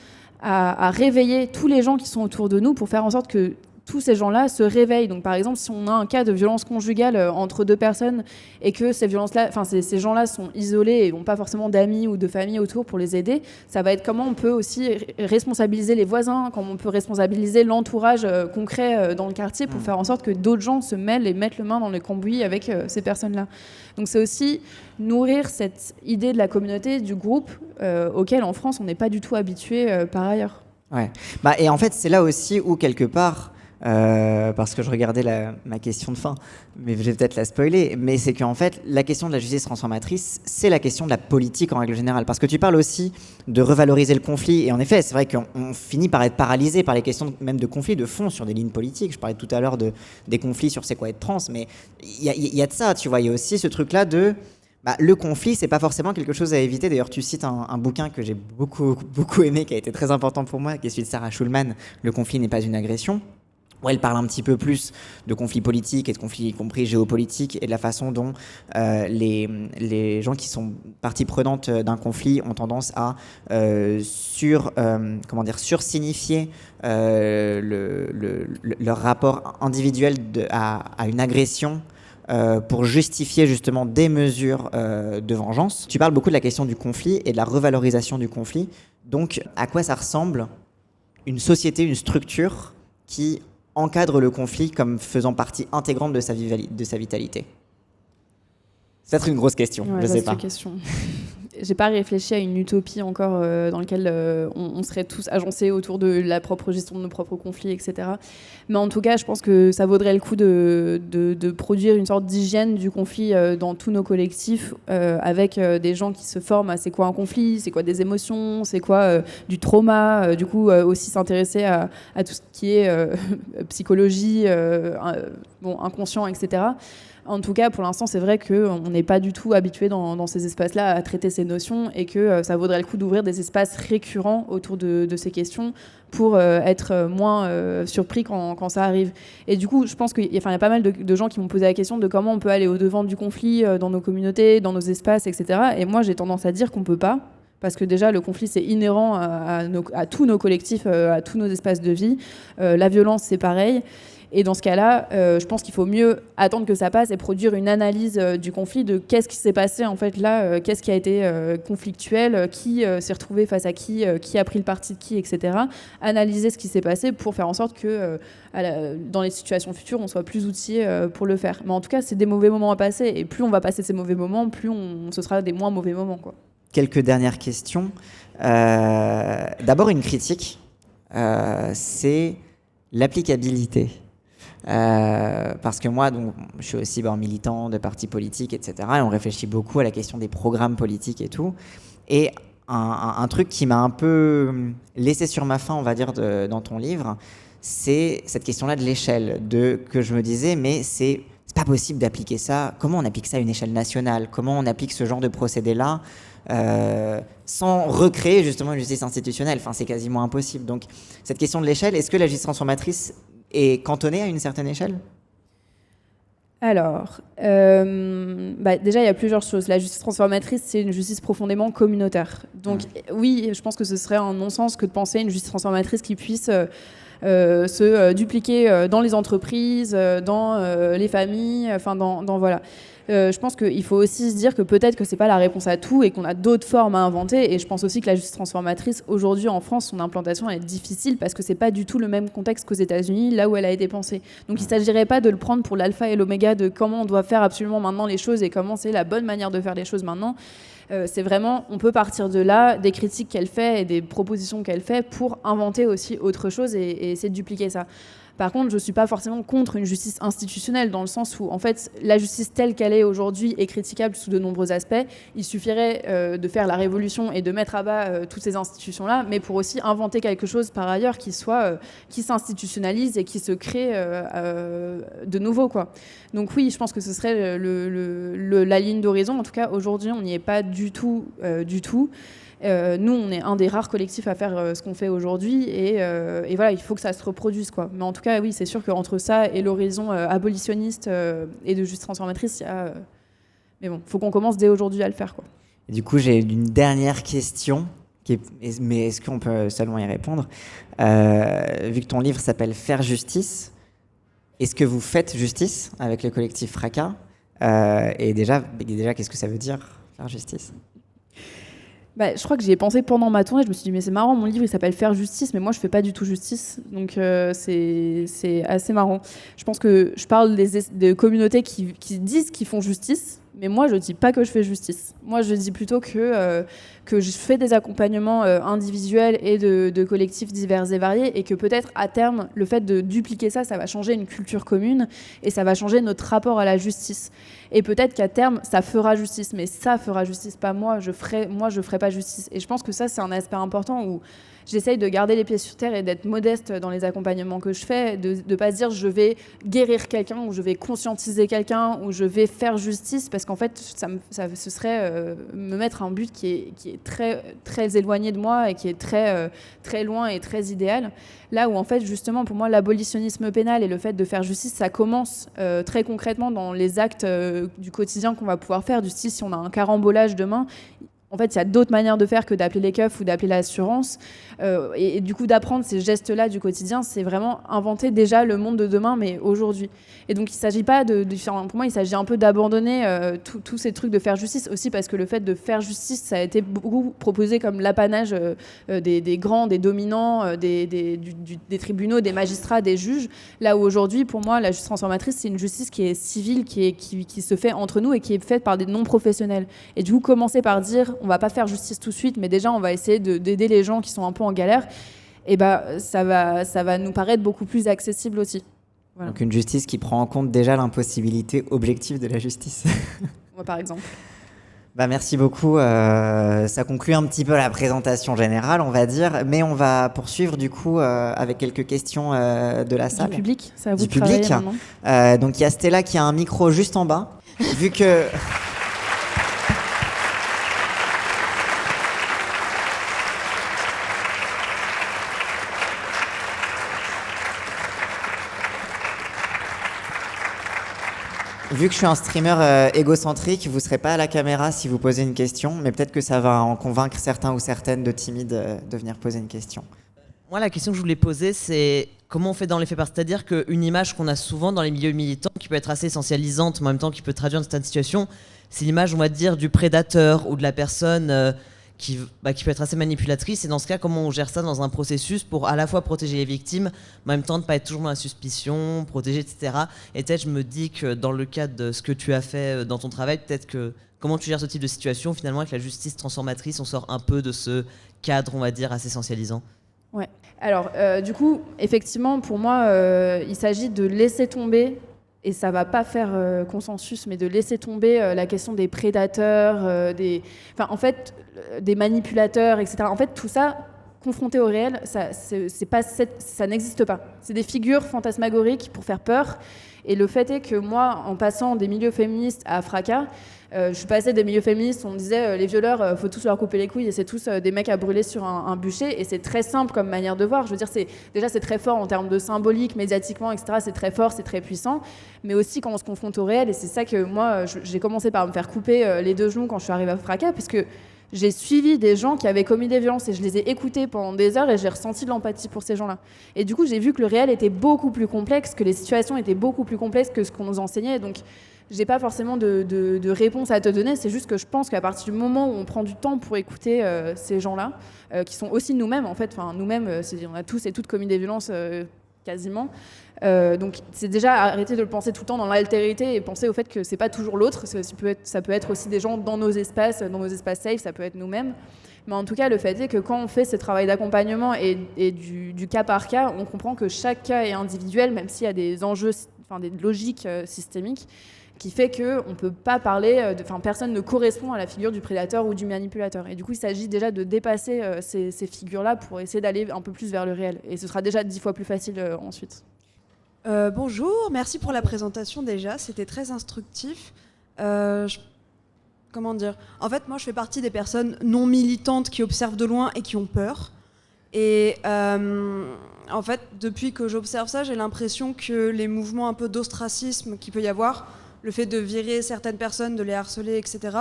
à réveiller tous les gens qui sont autour de nous pour faire en sorte que tous ces gens-là se réveillent. Donc, par exemple, si on a un cas de violence conjugale entre deux personnes et que ces gens-là sont isolés et n'ont pas forcément d'amis ou de famille autour pour les aider, ça va être comment on peut aussi responsabiliser les voisins, comment on peut responsabiliser l'entourage concret dans le quartier pour faire en sorte que d'autres gens se mêlent et mettent le main dans le cambouis avec ces personnes-là. Donc, c'est aussi nourrir cette idée de la communauté, du groupe, auquel en France, on n'est pas du tout habitué par ailleurs.
Ouais. Et en fait, c'est là aussi où, quelque part, parce que je regardais ma question de fin, mais je vais peut-être la spoiler, mais c'est qu'en fait, la question de la justice transformatrice, c'est la question de la politique en règle générale, parce que tu parles aussi de revaloriser le conflit, et en effet, c'est vrai qu'on finit par être paralysé par les questions même de conflits de fond sur des lignes politiques. Je parlais tout à l'heure des conflits sur c'est quoi être trans, mais il y a de ça, tu vois, il y a aussi ce truc-là de... le conflit, c'est pas forcément quelque chose à éviter. D'ailleurs, tu cites un bouquin que j'ai beaucoup aimé, qui a été très important pour moi, qui est celui de Sarah Schulman, Le conflit n'est pas une agression, où elle parle un petit peu plus de conflits politiques et de conflits y compris géopolitiques et de la façon dont les gens qui sont partie prenante d'un conflit ont tendance à sursignifier leur rapport individuel à une agression pour justifier justement des mesures de vengeance. Tu parles beaucoup de la question du conflit et de la revalorisation du conflit. Donc, à quoi ça ressemble une société, une structure qui encadre le conflit comme faisant partie intégrante de sa vitalité? C'est peut-être une grosse question, je sais pas.
Question. j'ai pas réfléchi à une utopie encore dans laquelle on serait tous agencés autour de la propre gestion de nos propres conflits, etc. Mais en tout cas, je pense que ça vaudrait le coup de produire une sorte d'hygiène du conflit dans tous nos collectifs, avec des gens qui se forment à c'est quoi un conflit, c'est quoi des émotions, c'est quoi du trauma, du coup aussi s'intéresser à tout ce qui est psychologie, inconscient, etc. En tout cas, pour l'instant, c'est vrai qu'on n'est pas du tout habitué dans ces espaces-là à traiter ces notions et que ça vaudrait le coup d'ouvrir des espaces récurrents autour de ces questions pour être moins surpris quand ça arrive. Et du coup, je pense qu'il y a pas mal de gens qui m'ont posé la question de comment on peut aller au-devant du conflit dans nos communautés, dans nos espaces, etc. Et moi, j'ai tendance à dire qu'on ne peut pas. Parce que déjà, le conflit, c'est inhérent à tous nos collectifs, à tous nos espaces de vie. La violence, c'est pareil. Et dans ce cas-là, je pense qu'il faut mieux attendre que ça passe et produire une analyse du conflit, de qu'est-ce qui s'est passé en fait là, qu'est-ce qui a été conflictuel, qui s'est retrouvé face à qui a pris le parti de qui, etc. Analyser ce qui s'est passé pour faire en sorte que dans les situations futures, on soit plus outillé pour le faire. Mais en tout cas, c'est des mauvais moments à passer. Et plus on va passer ces mauvais moments, plus ce sera des moins mauvais moments, quoi.
Quelques dernières questions. D'abord, une critique, c'est l'applicabilité. Parce que moi, donc, je suis aussi militant de partis politiques, etc. Et on réfléchit beaucoup à la question des programmes politiques et tout. Et un truc qui m'a un peu laissé sur ma faim, on va dire, dans ton livre, c'est cette question-là de l'échelle, que je me disais, mais c'est pas possible d'appliquer ça. Comment on applique ça à une échelle nationale? Comment on applique ce genre de procédé-là sans recréer justement une justice institutionnelle? Enfin, c'est quasiment impossible. Donc, cette question de l'échelle, est-ce que la justice transformatrice est cantonnée à une certaine échelle?
Alors, déjà, il y a plusieurs choses. La justice transformatrice, c'est une justice profondément communautaire. Donc, oui, je pense que ce serait un non-sens que de penser à une justice transformatrice qui puisse se dupliquer dans les entreprises, dans les familles, enfin, voilà. Je pense qu'il faut aussi se dire que peut-être que c'est pas la réponse à tout et qu'on a d'autres formes à inventer. Et je pense aussi que la justice transformatrice, aujourd'hui en France, son implantation est difficile parce que c'est pas du tout le même contexte qu'aux États-Unis, là où elle a été pensée. Donc il s'agirait pas de le prendre pour l'alpha et l'oméga de comment on doit faire absolument maintenant les choses et comment c'est la bonne manière de faire les choses maintenant. C'est vraiment, on peut partir de là, des critiques qu'elle fait et des propositions qu'elle fait pour inventer aussi autre chose et essayer de dupliquer ça. Par contre, je ne suis pas forcément contre une justice institutionnelle, dans le sens où, en fait, la justice telle qu'elle est aujourd'hui est critiquable sous de nombreux aspects. Il suffirait de faire la révolution et de mettre à bas toutes ces institutions-là, mais pour aussi inventer quelque chose par ailleurs qui s'institutionnalise et qui se crée de nouveau, quoi. Donc oui, je pense que ce serait la ligne d'horizon. En tout cas, aujourd'hui, on n'y est pas du tout. Nous, on est un des rares collectifs à faire ce qu'on fait aujourd'hui et voilà, il faut que ça se reproduise, quoi. Mais en tout cas, oui, c'est sûr qu'entre ça et l'horizon abolitionniste et de justice transformatrice, il y a... Mais bon, il faut qu'on commence dès aujourd'hui à le faire, quoi.
Et du coup, j'ai une dernière question, mais est-ce qu'on peut seulement y répondre? Vu que ton livre s'appelle « Faire justice », est-ce que vous faites justice avec le collectif Fracas? Et déjà, qu'est-ce que ça veut dire, faire justice?
Je crois que j'y ai pensé pendant ma tournée. Je me suis dit, mais c'est marrant, mon livre, il s'appelle « Faire justice », mais moi, je fais pas du tout justice. Donc, c'est assez marrant. Je pense que je parle de communautés qui disent qu'ils font justice, mais moi, je dis pas que je fais justice. Moi, je dis plutôt que je fais des accompagnements individuels et de collectifs divers et variés, et que peut-être, à terme, le fait de dupliquer ça va changer une culture commune, et ça va changer notre rapport à la justice. Et peut-être qu'à terme, ça fera justice, mais ça fera justice, pas moi. Je ferai pas justice. Et je pense que ça, c'est un aspect important où j'essaye de garder les pieds sur terre et d'être modeste dans les accompagnements que je fais, de ne pas se dire je vais guérir quelqu'un ou je vais conscientiser quelqu'un ou je vais faire justice, parce qu'en fait, ce serait me mettre à un but qui est très, très éloigné de moi et qui est très, très loin et très idéal. Là où, en fait, justement, pour moi, l'abolitionnisme pénal et le fait de faire justice, ça commence très concrètement dans les actes du quotidien qu'on va pouvoir faire. Du style, si on a un carambolage demain, en fait, il y a d'autres manières de faire que d'appeler les keufs ou d'appeler l'assurance. Et du coup, d'apprendre ces gestes-là du quotidien, c'est vraiment inventer déjà le monde de demain, mais aujourd'hui. Et donc, il ne s'agit pas pour moi, il s'agit un peu d'abandonner tous ces trucs de faire justice, aussi parce que le fait de faire justice, ça a été beaucoup proposé comme l'apanage des grands, des dominants, des tribunaux, des magistrats, des juges. Là où aujourd'hui, pour moi, la justice transformatrice, c'est une justice qui est civile, qui se fait entre nous et qui est faite par des non-professionnels. Et du coup, commencer par dire on va pas faire justice tout de suite, mais déjà on va essayer d'aider les gens qui sont un peu en galère, et ça va nous paraître beaucoup plus accessible aussi. Voilà.
Donc une justice qui prend en compte déjà l'impossibilité objective de la justice.
Par exemple.
Merci beaucoup. Ça conclut un petit peu la présentation générale, on va dire, mais on va poursuivre du coup avec quelques questions de la salle.
Du public, ça va vous
du public. Donc il y a Stella qui a un micro juste en bas. Vu que Vu que je suis un streamer égocentrique, vous ne serez pas à la caméra si vous posez une question, mais peut-être que ça va en convaincre certains ou certaines de timides de venir poser une question.
Moi, la question que je voulais poser, c'est comment on fait dans les faits? C'est-à-dire qu'une image qu'on a souvent dans les milieux militants, qui peut être assez essentialisante, mais en même temps qui peut traduire une certaine situation, c'est l'image, on va dire, du prédateur ou de la personne qui peut être assez manipulatrice. Et dans ce cas, comment on gère ça dans un processus pour à la fois protéger les victimes, mais en même temps ne pas être toujours dans la suspicion, protéger, etc. Et peut-être je me dis que dans le cadre de ce que tu as fait dans ton travail, peut-être que comment tu gères ce type de situation, finalement, avec la justice transformatrice, on sort un peu de ce cadre, on va dire, assez essentialisant.
Ouais. Alors, du coup, effectivement, pour moi, il s'agit de laisser tomber, et ça va pas faire consensus, mais de laisser tomber la question des prédateurs, des manipulateurs, etc. En fait, tout ça, confronté au réel, ça n'existe pas. C'est des figures fantasmagoriques pour faire peur. Et le fait est que moi, en passant des milieux féministes à Fracas, je suis passée des milieux féministes, on me disait les violeurs, faut tous leur couper les couilles et c'est tous des mecs à brûler sur un bûcher. Et c'est très simple comme manière de voir. Je veux dire, c'est très fort en termes de symbolique, médiatiquement, etc. C'est très fort, c'est très puissant. Mais aussi quand on se confronte au réel, et c'est ça que moi, j'ai commencé par me faire couper les 2 genoux quand je suis arrivée à Fracas, parce que j'ai suivi des gens qui avaient commis des violences et je les ai écoutés pendant des heures et j'ai ressenti de l'empathie pour ces gens-là. Et du coup, j'ai vu que le réel était beaucoup plus complexe, que les situations étaient beaucoup plus complexes que ce qu'on nous enseignait. Donc, j'ai pas forcément de réponse à te donner. C'est juste que je pense qu'à partir du moment où on prend du temps pour écouter ces gens-là, qui sont aussi nous-mêmes, en fait, enfin, nous-mêmes, on a tous et toutes commis des violences quasiment. Donc c'est déjà arrêter de le penser tout le temps dans l'altérité et penser au fait que c'est pas toujours l'autre, ça peut être aussi des gens dans nos espaces safe, ça peut être nous-mêmes. Mais en tout cas, le fait est que quand on fait ce travail d'accompagnement et du cas par cas, on comprend que chaque cas est individuel, même s'il y a des enjeux, des logiques systémiques, qui fait qu'on ne peut pas parler, personne ne correspond à la figure du prédateur ou du manipulateur. Et du coup, il s'agit déjà de dépasser ces figures-là pour essayer d'aller un peu plus vers le réel. Et ce sera déjà 10 fois plus facile ensuite.
Bonjour, merci pour la présentation déjà, c'était très instructif. Comment dire ? En fait, moi, je fais partie des personnes non militantes qui observent de loin et qui ont peur. Et en fait, depuis que j'observe ça, j'ai l'impression que les mouvements un peu d'ostracisme qu'il peut y avoir, le fait de virer certaines personnes, de les harceler, etc.,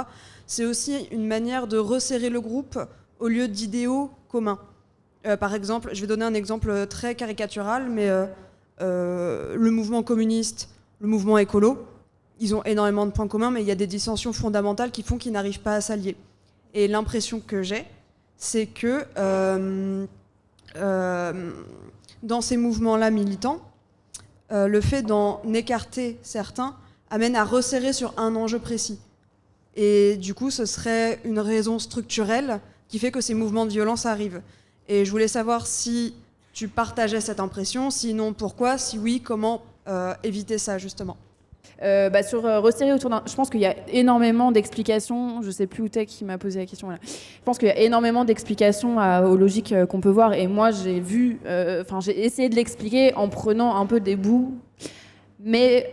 c'est aussi une manière de resserrer le groupe au lieu d'idéaux communs. Par exemple, je vais donner un exemple très caricatural, mais le mouvement communiste, le mouvement écolo, ils ont énormément de points communs, mais il y a des dissensions fondamentales qui font qu'ils n'arrivent pas à s'allier. Et l'impression que j'ai, c'est que dans ces mouvements-là militants, le fait d'en écarter certains amène à resserrer sur un enjeu précis. Et du coup, ce serait une raison structurelle qui fait que ces mouvements de violence arrivent. Et je voulais savoir si tu partageais cette impression, sinon pourquoi, si oui, comment éviter ça justement.
Sur resserrer autour d'un... Je pense qu'il y a énormément d'explications, je ne sais plus où t'es qui m'a posé la question. Voilà. Je pense qu'il y a énormément d'explications aux logiques qu'on peut voir, et moi j'ai essayé de l'expliquer en prenant un peu des bouts. Mais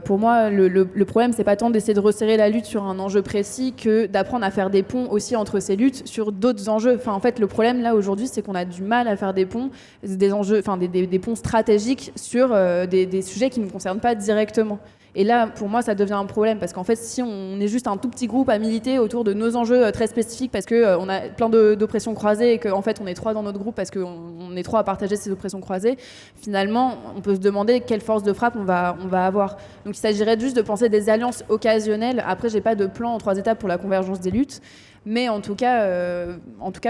pour moi, le problème, c'est pas tant d'essayer de resserrer la lutte sur un enjeu précis que d'apprendre à faire des ponts aussi entre ces luttes sur d'autres enjeux. Enfin, en fait, le problème là aujourd'hui, c'est qu'on a du mal à faire des ponts, des enjeux, des ponts stratégiques sur des sujets qui ne nous concernent pas directement. Et là, pour moi, ça devient un problème parce qu'en fait, si on est juste un tout petit groupe à militer autour de nos enjeux très spécifiques parce qu'on a plein d'oppressions croisées et qu'en fait, on est 3 dans notre groupe parce qu'on est 3 à partager ces oppressions croisées, finalement, on peut se demander quelle force de frappe on va avoir. Donc, il s'agirait juste de penser des alliances occasionnelles. Après, j'ai pas de plan en 3 étapes pour la convergence des luttes, mais en tout cas,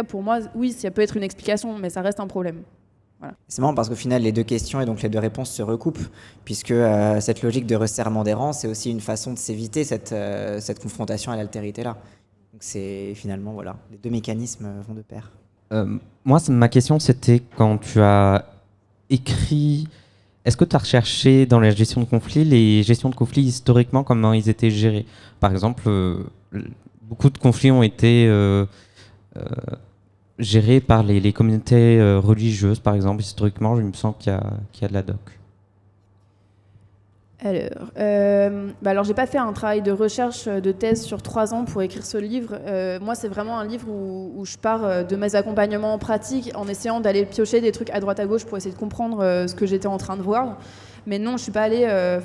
pour moi, oui, ça peut être une explication, mais ça reste un problème. Voilà.
C'est marrant parce qu'au final, les 2 questions et donc les 2 réponses se recoupent, puisque cette logique de resserrement des rangs, c'est aussi une façon de s'éviter cette confrontation à l'altérité-là. Donc c'est finalement, voilà, les deux mécanismes vont de pair.
Moi, ma question, c'était quand tu as écrit... Est-ce que tu as recherché dans la gestion de conflits, les gestions de conflits historiquement, comment ils étaient gérés? Par exemple, beaucoup de conflits ont été gérés par les communautés religieuses, par exemple. Historiquement, il me semble qu'il y a de la doc.
Alors, j'ai pas fait un travail de recherche de thèse sur 3 ans pour écrire ce livre. Moi, c'est vraiment un livre où je pars de mes accompagnements pratiques en essayant d'aller piocher des trucs à droite à gauche pour essayer de comprendre ce que j'étais en train de voir. Mais non, je suis pas allée.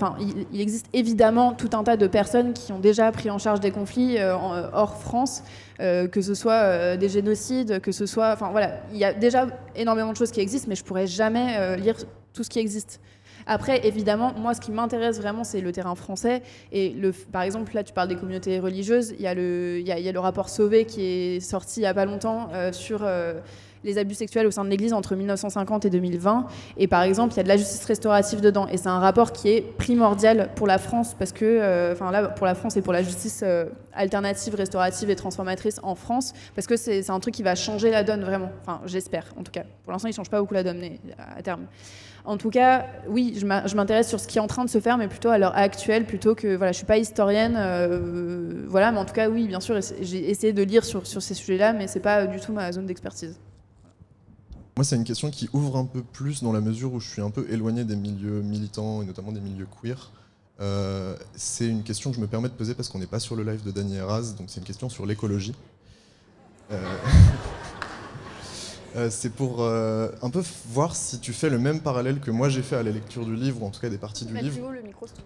Il existe évidemment tout un tas de personnes qui ont déjà pris en charge des conflits hors France, que ce soit des génocides, que ce soit. Enfin voilà, il y a déjà énormément de choses qui existent, mais je pourrais jamais lire tout ce qui existe. Après, évidemment, moi, ce qui m'intéresse vraiment, c'est le terrain français. Et par exemple, là, tu parles des communautés religieuses. Il y a le rapport Sauvé qui est sorti il n'y a pas longtemps sur les abus sexuels au sein de l'Église entre 1950 et 2020. Et par exemple, il y a de la justice restaurative dedans. Et c'est un rapport qui est primordial pour la France, parce que, là, pour la France et pour la justice alternative, restaurative et transformatrice en France, parce que c'est un truc qui va changer la donne vraiment. Enfin, j'espère, en tout cas. Pour l'instant, il ne change pas beaucoup la donne, mais à terme. En tout cas, oui, je m'intéresse sur ce qui est en train de se faire, mais plutôt à l'heure actuelle, plutôt que... Voilà, je ne suis pas historienne, voilà, mais en tout cas, oui, bien sûr, j'ai essayé de lire sur ces sujets-là, mais ce n'est pas du tout ma zone d'expertise.
Moi, c'est une question qui ouvre un peu plus dans la mesure où je suis un peu éloigné des milieux militants, et notamment des milieux queer. C'est une question que je me permets de poser parce qu'on n'est pas sur le live de Dany Heraz, donc c'est une question sur l'écologie. C'est pour un peu voir si tu fais le même parallèle que moi j'ai fait à la lecture du livre, ou en tout cas des parties du livre.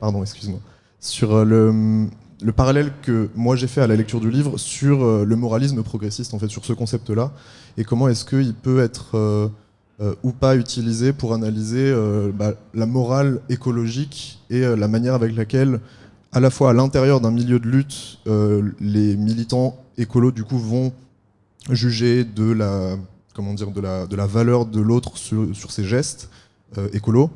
Pardon, excuse-moi. Sur le parallèle que moi j'ai fait à la lecture du livre sur le moralisme progressiste, en fait, sur ce concept-là, et comment est-ce qu'il peut être ou pas utilisé pour analyser la morale écologique et la manière avec laquelle, à la fois à l'intérieur d'un milieu de lutte, les militants écolos du coup vont juger de la valeur de l'autre sur ses gestes écolos,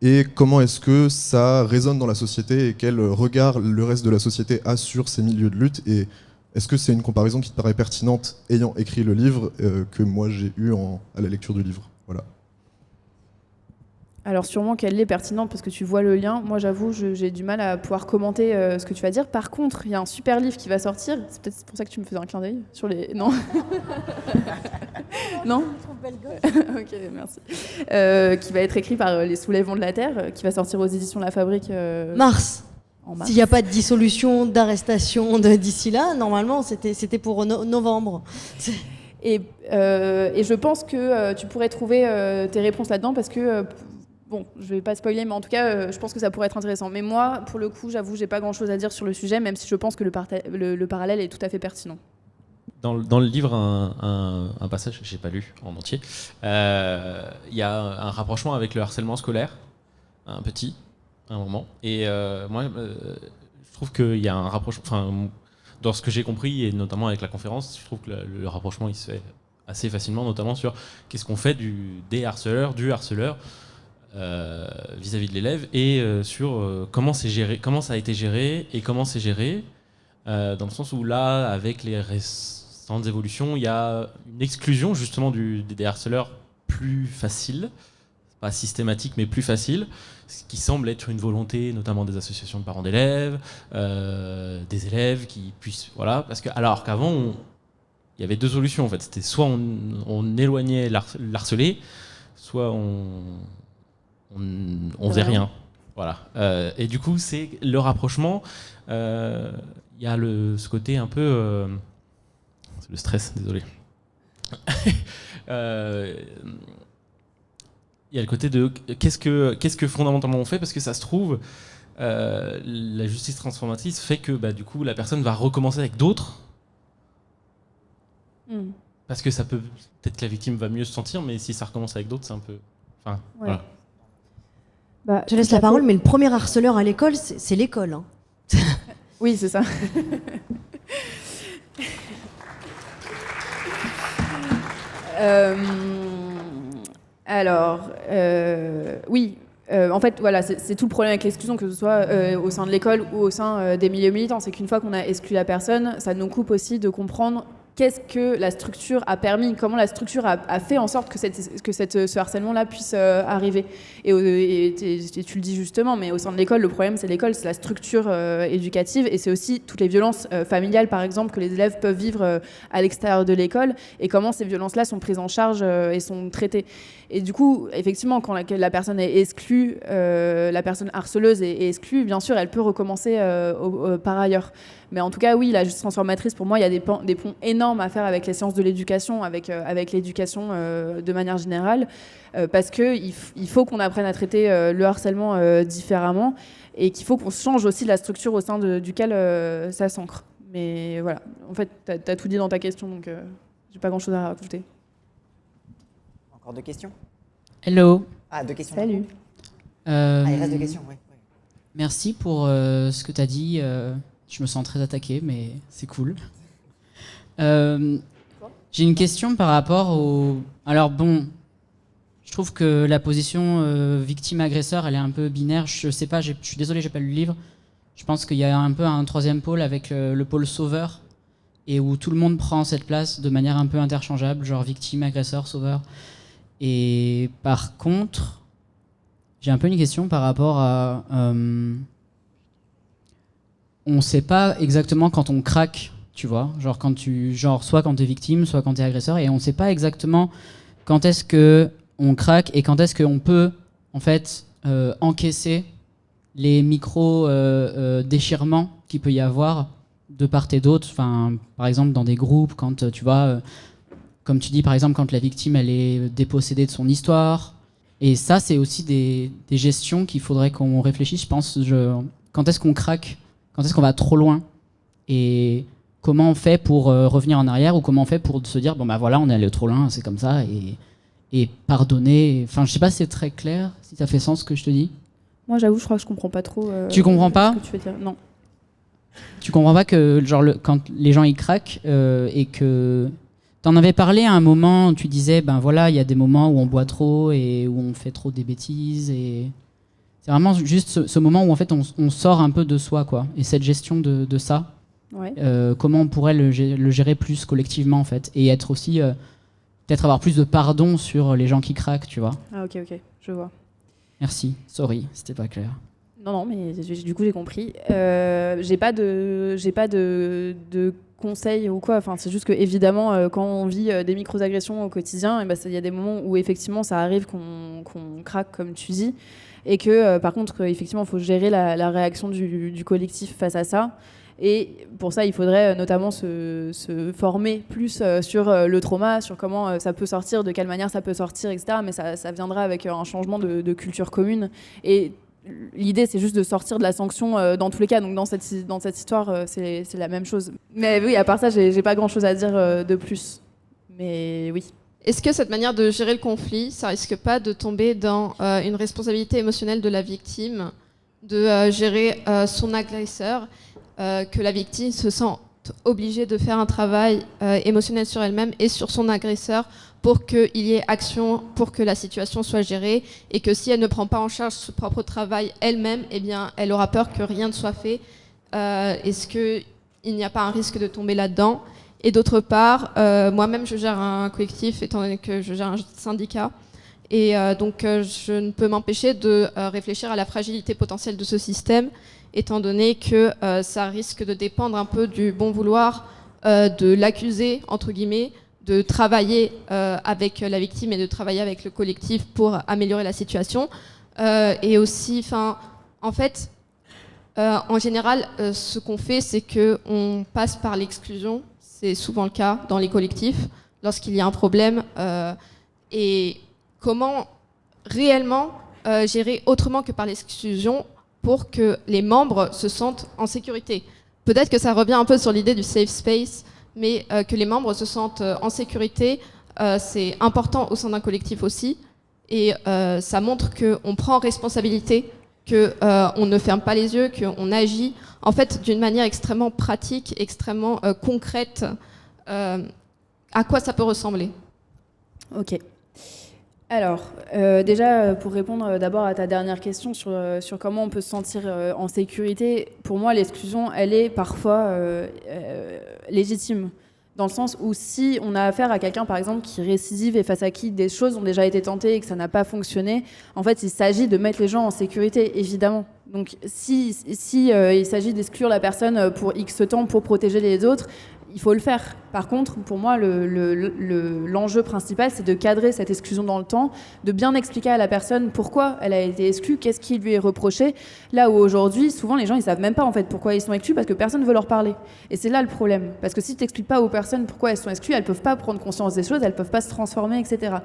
et comment est-ce que ça résonne dans la société et quel regard le reste de la société a sur ces milieux de lutte, et est-ce que c'est une comparaison qui te paraît pertinente ayant écrit le livre que moi j'ai eu à la lecture du livre. Voilà.
Alors sûrement qu'elle est pertinente parce que tu vois le lien. Moi j'avoue, j'ai du mal à pouvoir commenter ce que tu vas dire. Par contre, il y a un super livre qui va sortir. C'est peut-être pour ça que tu me faisais un clin d'œil sur les... Non. Non. Ok, merci. Qui va être écrit par les Soulèvements de la Terre, qui va sortir aux éditions La Fabrique.
Mars.
En mars.
S'il n'y a pas de dissolution, d'arrestation d'ici là, normalement c'était pour novembre.
Et je pense que tu pourrais trouver tes réponses là-dedans parce que... Bon, je vais pas spoiler, mais en tout cas, je pense que ça pourrait être intéressant. Mais moi, pour le coup, j'avoue, j'ai pas grand-chose à dire sur le sujet, même si je pense que le parallèle est tout à fait pertinent.
Dans le livre, un passage que j'ai pas lu en entier, il y a un rapprochement avec le harcèlement scolaire, à un moment. Et moi, je trouve qu'il y a un rapprochement. Enfin, dans ce que j'ai compris, et notamment avec la conférence, je trouve que le rapprochement il se fait assez facilement, notamment sur qu'est-ce qu'on fait du harceleur vis-à-vis de l'élève, et sur comment ça a été géré et comment c'est géré, dans le sens où là, avec les récentes évolutions, il y a une exclusion justement des harceleurs plus facile, pas systématique mais plus facile, ce qui semble être une volonté notamment des associations de parents d'élèves, des élèves qui puissent, voilà, parce que alors qu'avant il y avait deux solutions en fait, c'était soit on éloignait l'harcelé, soit on faisait rien. Voilà. Et du coup, c'est le rapprochement. Il y a ce côté un peu... c'est le stress, désolé. Il y a le côté de qu'est-ce que fondamentalement on fait, parce que ça se trouve, la justice transformatrice fait que du coup, la personne va recommencer avec d'autres. Parce que ça peut-être que la victime va mieux se sentir, mais si ça recommence avec d'autres, c'est un peu... Enfin,
ouais.
Voilà.
Je laisse la parole, mais le premier harceleur à l'école, c'est l'école. Hein.
Oui, c'est ça. Alors, oui, En fait, voilà, c'est tout le problème avec l'exclusion, que ce soit au sein de l'école ou au sein des milieux militants. C'est qu'une fois qu'on a exclu la personne, ça nous coupe aussi de comprendre qu'est-ce que la structure a permis, comment la structure a fait en sorte que ce harcèlement-là puisse arriver. Et tu le dis justement, mais au sein de l'école, le problème, c'est l'école, c'est la structure éducative, et c'est aussi toutes les violences familiales, par exemple, que les élèves peuvent vivre à l'extérieur de l'école, et comment ces violences-là sont prises en charge et sont traitées. Et du coup, effectivement, quand la personne est exclue, la personne harceleuse est exclue, bien sûr, elle peut recommencer par ailleurs. Mais en tout cas, oui, la justice transformatrice, pour moi, il y a des ponts énormes à faire avec les sciences de l'éducation, avec l'éducation de manière générale, parce qu'il faut qu'on apprenne à traiter le harcèlement différemment, et qu'il faut qu'on change aussi la structure au sein duquel ça s'ancre. Mais voilà, en fait, tu as tout dit dans ta question, donc j'ai pas grand-chose à rajouter.
Encore 2 questions?
Hello.
Ah, 2 questions.
Salut.
Il reste 2 questions, oui.
Merci pour ce que tu as dit. Je me sens très attaqué, mais c'est cool. J'ai une question par rapport au... Alors bon, je trouve que la position victime-agresseur, elle est un peu binaire. Je sais pas, je suis désolé, j'ai pas lu le livre. Je pense qu'il y a un peu un troisième pôle avec le pôle sauveur, et où tout le monde prend cette place de manière un peu interchangeable, genre victime, agresseur, sauveur. Et par contre, j'ai un peu une question par rapport à... on ne sait pas exactement quand on craque, tu vois, soit quand tu es victime, soit quand tu es agresseur, et on ne sait pas exactement quand est-ce qu'on craque et quand est-ce qu'on peut en fait encaisser les micro-déchirements qu'il peut y avoir de part et d'autre, par exemple dans des groupes, quand tu vois, comme tu dis par exemple, quand la victime elle est dépossédée de son histoire, et ça c'est aussi des gestions qu'il faudrait qu'on réfléchisse, je pense, quand est-ce qu'on craque, quand est-ce qu'on va trop loin, et comment on fait pour revenir en arrière, ou comment on fait pour se dire bon bah voilà, on est allé trop loin, c'est comme ça, et pardonner. Enfin, je sais pas si c'est très clair, si ça fait sens ce que je te dis.
Moi, j'avoue, je crois que je comprends pas trop.
Tu comprends pas
ce que tu veux dire. Non.
Tu comprends pas que quand les gens ils craquent et que t'en avais parlé à un moment où tu disais ben voilà, il y a des moments où on boit trop et où on fait trop des bêtises, et c'est vraiment juste ce moment où en fait on sort un peu de soi, quoi. Et cette gestion de ça,
Ouais.
comment on pourrait le gérer plus collectivement en fait, et être aussi peut-être avoir plus de pardon sur les gens qui craquent, tu vois.
Ah ok, je vois.
Merci, sorry, c'était pas clair.
Non, mais du coup j'ai compris. J'ai pas de conseils ou quoi. Enfin, c'est juste que évidemment, quand on vit des micro-agressions au quotidien, y a des moments où effectivement ça arrive qu'on craque, comme tu dis, et que par contre effectivement il faut gérer la réaction du collectif face à ça. Et pour ça, il faudrait notamment se former plus sur le trauma, sur comment ça peut sortir, de quelle manière ça peut sortir, etc. Mais ça viendra avec un changement de culture commune. Et l'idée, c'est juste de sortir de la sanction dans tous les cas. Donc dans cette histoire, c'est la même chose. Mais oui, à part ça, j'ai pas grand-chose à dire de plus. Mais oui.
Est-ce que cette manière de gérer le conflit, ça risque pas de tomber dans une responsabilité émotionnelle de la victime, de gérer son agresseur, que la victime se sente obligée de faire un travail émotionnel sur elle-même et sur son agresseur pour qu'il y ait action, pour que la situation soit gérée, et que si elle ne prend pas en charge ce propre travail elle-même, eh bien, elle aura peur que rien ne soit fait. Est-ce qu'il n'y a pas un risque de tomber là-dedans ? Et d'autre part, moi-même, je gère un collectif, étant donné que je gère un syndicat. Et donc, je ne peux m'empêcher de réfléchir à la fragilité potentielle de ce système, étant donné que ça risque de dépendre un peu du bon vouloir de l'accusé, entre guillemets, de travailler avec la victime et de travailler avec le collectif pour améliorer la situation. Et aussi, en fait, en général, ce qu'on fait, c'est qu'on passe par l'exclusion. C'est souvent le cas dans les collectifs, lorsqu'il y a un problème. Et comment réellement gérer autrement que par l'exclusion pour que les membres se sentent en sécurité. Peut-être que ça revient un peu sur l'idée du safe space, mais que les membres se sentent en sécurité, c'est important au sein d'un collectif aussi. Et ça montre qu'on prend responsabilité, qu'on ne ferme pas les yeux, qu'on agit en fait d'une manière extrêmement pratique, extrêmement concrète. À quoi ça peut ressembler ?
Ok. Alors, déjà, pour répondre d'abord à ta dernière question sur comment on peut se sentir en sécurité, pour moi, l'exclusion, elle est parfois légitime. Dans le sens où si on a affaire à quelqu'un, par exemple, qui récidive et face à qui des choses ont déjà été tentées et que ça n'a pas fonctionné, en fait, il s'agit de mettre les gens en sécurité, évidemment. Donc, si il s'agit d'exclure la personne pour X temps pour protéger les autres, il faut le faire. Par contre, pour moi, l'enjeu principal, c'est de cadrer cette exclusion dans le temps, de bien expliquer à la personne pourquoi elle a été exclue, qu'est-ce qui lui est reproché. Là où aujourd'hui, souvent, les gens, ils savent même pas en fait pourquoi ils sont exclus parce que personne ne veut leur parler. Et c'est là le problème. Parce que si tu n'expliques pas aux personnes pourquoi elles sont exclues, elles peuvent pas prendre conscience des choses, elles peuvent pas se transformer, etc.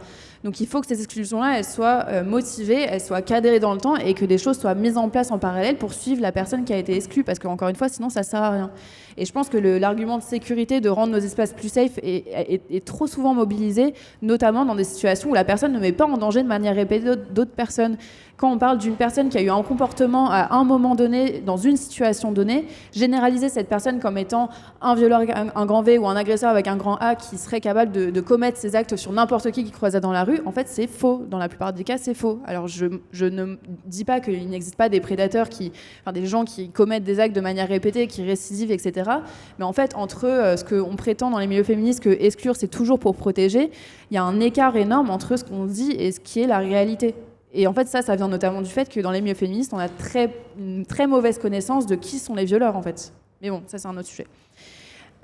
Donc il faut que ces exclusions-là, elles soient motivées, elles soient cadrées dans le temps et que des choses soient mises en place en parallèle pour suivre la personne qui a été exclue. Parce qu'encore une fois, sinon, ça sert à rien. Et je pense que l'argument de sécurité, de rendre nos espaces plus safe est trop souvent mobilisé, notamment dans des situations où la personne ne met pas en danger de manière répétée d'autres personnes. Quand on parle d'une personne qui a eu un comportement à un moment donné, dans une situation donnée, généraliser cette personne comme étant un violeur, un grand V ou un agresseur avec un grand A qui serait capable de commettre ces actes sur n'importe qui croisait dans la rue, en fait, c'est faux. Dans la plupart des cas, c'est faux. Alors, je ne dis pas qu'il n'existe pas des prédateurs, des gens qui commettent des actes de manière répétée, qui récidivent, etc. Mais en fait, entre ce qu'on prétend dans les milieux féministes que exclure, c'est toujours pour protéger, il y a un écart énorme entre ce qu'on dit et ce qui est la réalité. Et en fait, ça vient notamment du fait que dans les milieux féministes, on a une très mauvaise connaissance de qui sont les violeurs, en fait. Mais bon, ça, c'est un autre sujet.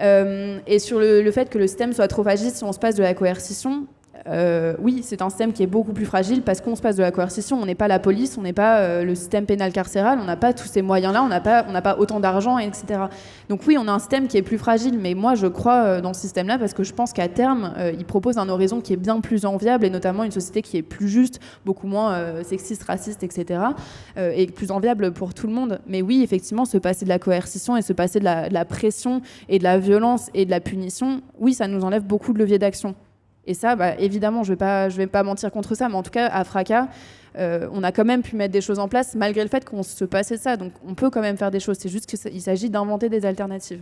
Et sur le fait que le système soit trop fragile si on se passe de la coercition, oui, c'est un système qui est beaucoup plus fragile parce qu'on se passe de la coercition. On n'est pas la police, on n'est pas le système pénal carcéral, on n'a pas tous ces moyens-là, on n'a pas autant d'argent, etc. Donc oui, on a un système qui est plus fragile, mais moi, je crois dans ce système-là parce que je pense qu'à terme, il propose un horizon qui est bien plus enviable et notamment une société qui est plus juste, beaucoup moins sexiste, raciste, etc. Et plus enviable pour tout le monde. Mais oui, effectivement, se passer de la coercition et se passer de la pression et de la violence et de la punition, oui, ça nous enlève beaucoup de leviers d'action. Et ça, évidemment, je vais pas mentir contre ça, mais en tout cas, à Fracas, on a quand même pu mettre des choses en place, malgré le fait qu'on se passait de ça. Donc, on peut quand même faire des choses. C'est juste qu'il s'agit d'inventer des alternatives.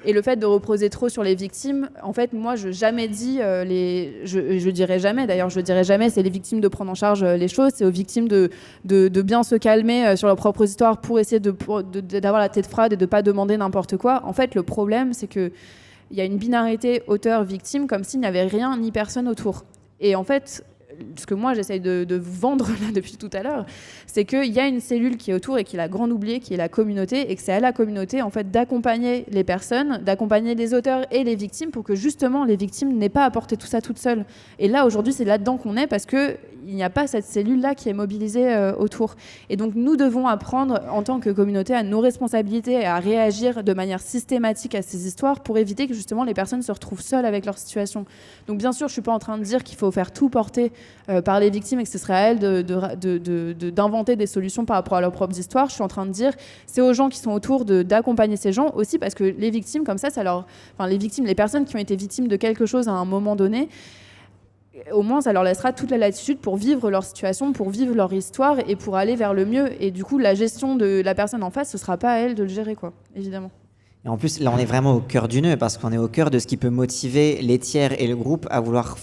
Et le fait de reposer trop sur les victimes, en fait, moi, je jamais dit, je dirais jamais, d'ailleurs, je dirais jamais, c'est les victimes de prendre en charge les choses, c'est aux victimes de bien se calmer sur leur propre histoire pour essayer d'avoir la tête froide et de pas demander n'importe quoi. En fait, le problème, c'est que il y a une binarité auteur-victime comme s'il n'y avait rien ni personne autour. Et en fait, ce que moi j'essaye de vous vendre là, depuis tout à l'heure, c'est qu'il y a une cellule qui est autour et qui est la grande oubliée, qui est la communauté, et que c'est à la communauté en fait, d'accompagner les personnes, d'accompagner les auteurs et les victimes pour que justement les victimes n'aient pas à porter tout ça toutes seules. Et là aujourd'hui c'est là-dedans qu'on est parce qu'il n'y a pas cette cellule-là qui est mobilisée autour. Et donc nous devons apprendre en tant que communauté à nos responsabilités et à réagir de manière systématique à ces histoires pour éviter que justement les personnes se retrouvent seules avec leur situation. Donc bien sûr je ne suis pas en train de dire qu'il faut faire tout porter par les victimes et que ce serait à elles d'inventer des solutions par rapport à leurs propres histoires. Je suis en train de dire c'est aux gens qui sont autour d'accompagner ces gens aussi parce que les victimes comme ça les personnes qui ont été victimes de quelque chose à un moment donné, au moins ça leur laissera toute la latitude pour vivre leur situation, pour vivre leur histoire et pour aller vers le mieux. Et du coup la gestion de la personne en face, ce sera pas à elle de le gérer, quoi, évidemment.
Et en plus, là, on est vraiment au cœur du nœud, parce qu'on est au cœur de ce qui peut motiver les tiers et le groupe à vouloir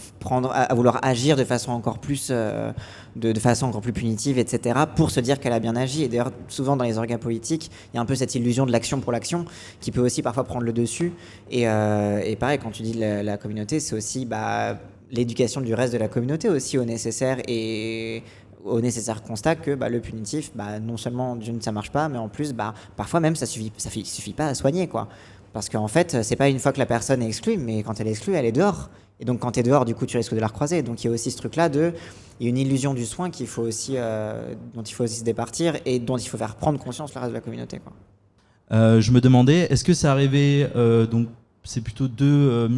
agir de façon encore plus, de façon encore plus punitive, etc., pour se dire qu'elle a bien agi. Et d'ailleurs, souvent dans les orgas politiques, il y a un peu cette illusion de l'action pour l'action, qui peut aussi parfois prendre le dessus. Et pareil, quand tu dis la communauté, c'est aussi l'éducation du reste de la communauté aussi au nécessaire constat que le punitif, non seulement ça marche pas, mais en plus parfois même ça suffit pas à soigner, quoi. Parce qu'en fait c'est pas une fois que la personne est exclue, mais quand elle est exclue, elle est dehors. Et donc quand tu es dehors, du coup tu risques de la recroiser. Donc il y a aussi ce truc-là il y a une illusion du soin dont il faut aussi se départir et dont il faut faire prendre conscience le reste de la communauté, quoi.
Je me demandais, est-ce que ça arrivait, donc c'est plutôt deux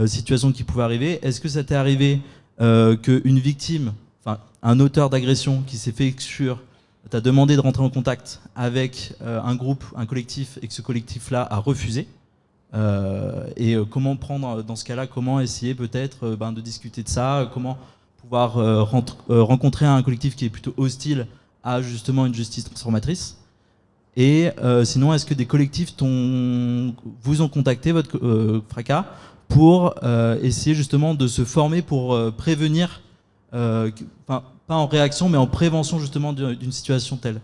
situations qui pouvaient arriver. Est-ce que ça t'est arrivé qu'une victime, un auteur d'agression qui s'est fait exclure, t'a demandé de rentrer en contact avec un groupe, un collectif, et que ce collectif-là a refusé, et comment prendre dans ce cas-là, comment essayer peut-être de discuter de ça, comment pouvoir rencontrer un collectif qui est plutôt hostile à justement une justice transformatrice. Et sinon, est-ce que des collectifs vous ont contacté, votre Fracas, pour essayer justement de se former pour prévenir, pas en réaction, mais en prévention justement d'une situation telle?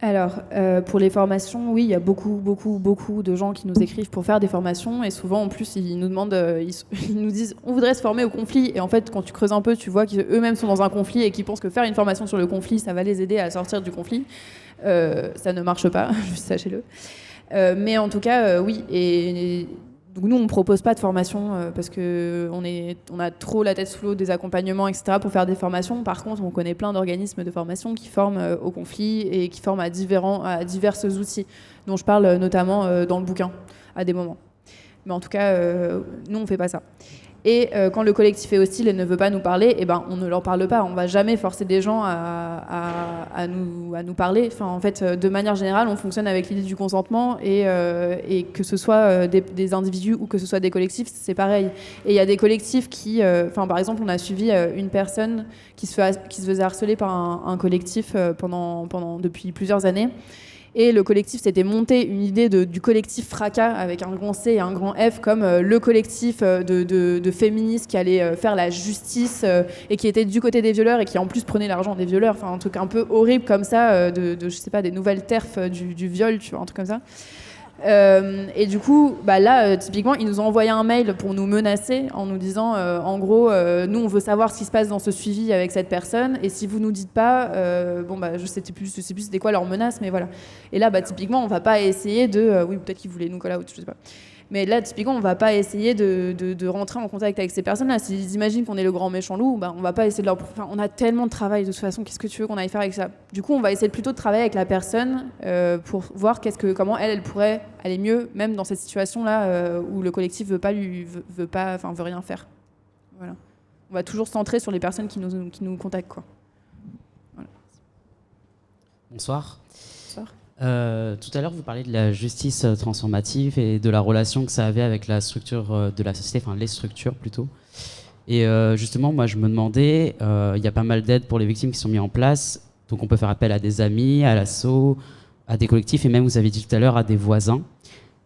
Alors, pour les formations, oui, il y a beaucoup de gens qui nous écrivent pour faire des formations, et souvent, en plus, ils nous demandent, ils nous disent, on voudrait se former au conflit, et en fait, quand tu creuses un peu, tu vois qu'eux-mêmes sont dans un conflit et qu'ils pensent que faire une formation sur le conflit, ça va les aider à sortir du conflit. Ça ne marche pas, juste sachez-le. Mais en tout cas, oui, et donc nous, on ne propose pas de formation parce qu'on a trop la tête sous l'eau des accompagnements, etc. pour faire des formations. Par contre, on connaît plein d'organismes de formation qui forment au conflit et qui forment à divers outils, dont je parle notamment dans le bouquin, à des moments. Mais en tout cas, nous, on ne fait pas ça. Et quand le collectif est hostile et ne veut pas nous parler, eh ben, on ne leur parle pas. On ne va jamais forcer des gens à nous parler. Enfin, en fait, de manière générale, on fonctionne avec l'idée du consentement et que ce soit des individus ou que ce soit des collectifs, c'est pareil. Et il y a des collectifs qui... par exemple, on a suivi une personne qui se faisait harceler par un collectif depuis plusieurs années. Et le collectif s'était monté une idée du collectif Fracas avec un grand C et un grand F comme le collectif de féministes qui allait faire la justice et qui était du côté des violeurs et qui en plus prenait l'argent des violeurs. Enfin, un truc un peu horrible comme ça, je sais pas, des nouvelles TERF du viol, tu vois, un truc comme ça. Et du coup, là, typiquement, ils nous ont envoyé un mail pour nous menacer en nous disant, en gros, nous, on veut savoir ce qui se passe dans ce suivi avec cette personne, et si vous nous dites pas, je sais plus c'était quoi leur menace, mais voilà. Et là, typiquement, on va pas essayer de, oui, peut-être qu'ils voulaient nous call out, je sais pas. Mais là, typiquement, on va pas essayer de rentrer en contact avec ces personnes-là. S'ils imaginent qu'on est le grand méchant loup, on va pas essayer de leur... Enfin, on a tellement de travail, de toute façon, qu'est-ce que tu veux qu'on aille faire avec ça? Du coup, on va essayer plutôt de travailler avec la personne pour voir comment elle pourrait aller mieux, même dans cette situation-là où le collectif veut rien faire. Voilà. On va toujours se centrer sur les personnes qui nous contactent, quoi. Voilà.
Bonsoir. Tout à l'heure, vous parliez de la justice transformative et de la relation que ça avait avec la structure de la société, enfin les structures plutôt. Et justement, moi, je me demandais, il y a pas mal d'aides pour les victimes qui sont mises en place, donc on peut faire appel à des amis, à l'asso, à des collectifs, et même, vous avez dit tout à l'heure, à des voisins.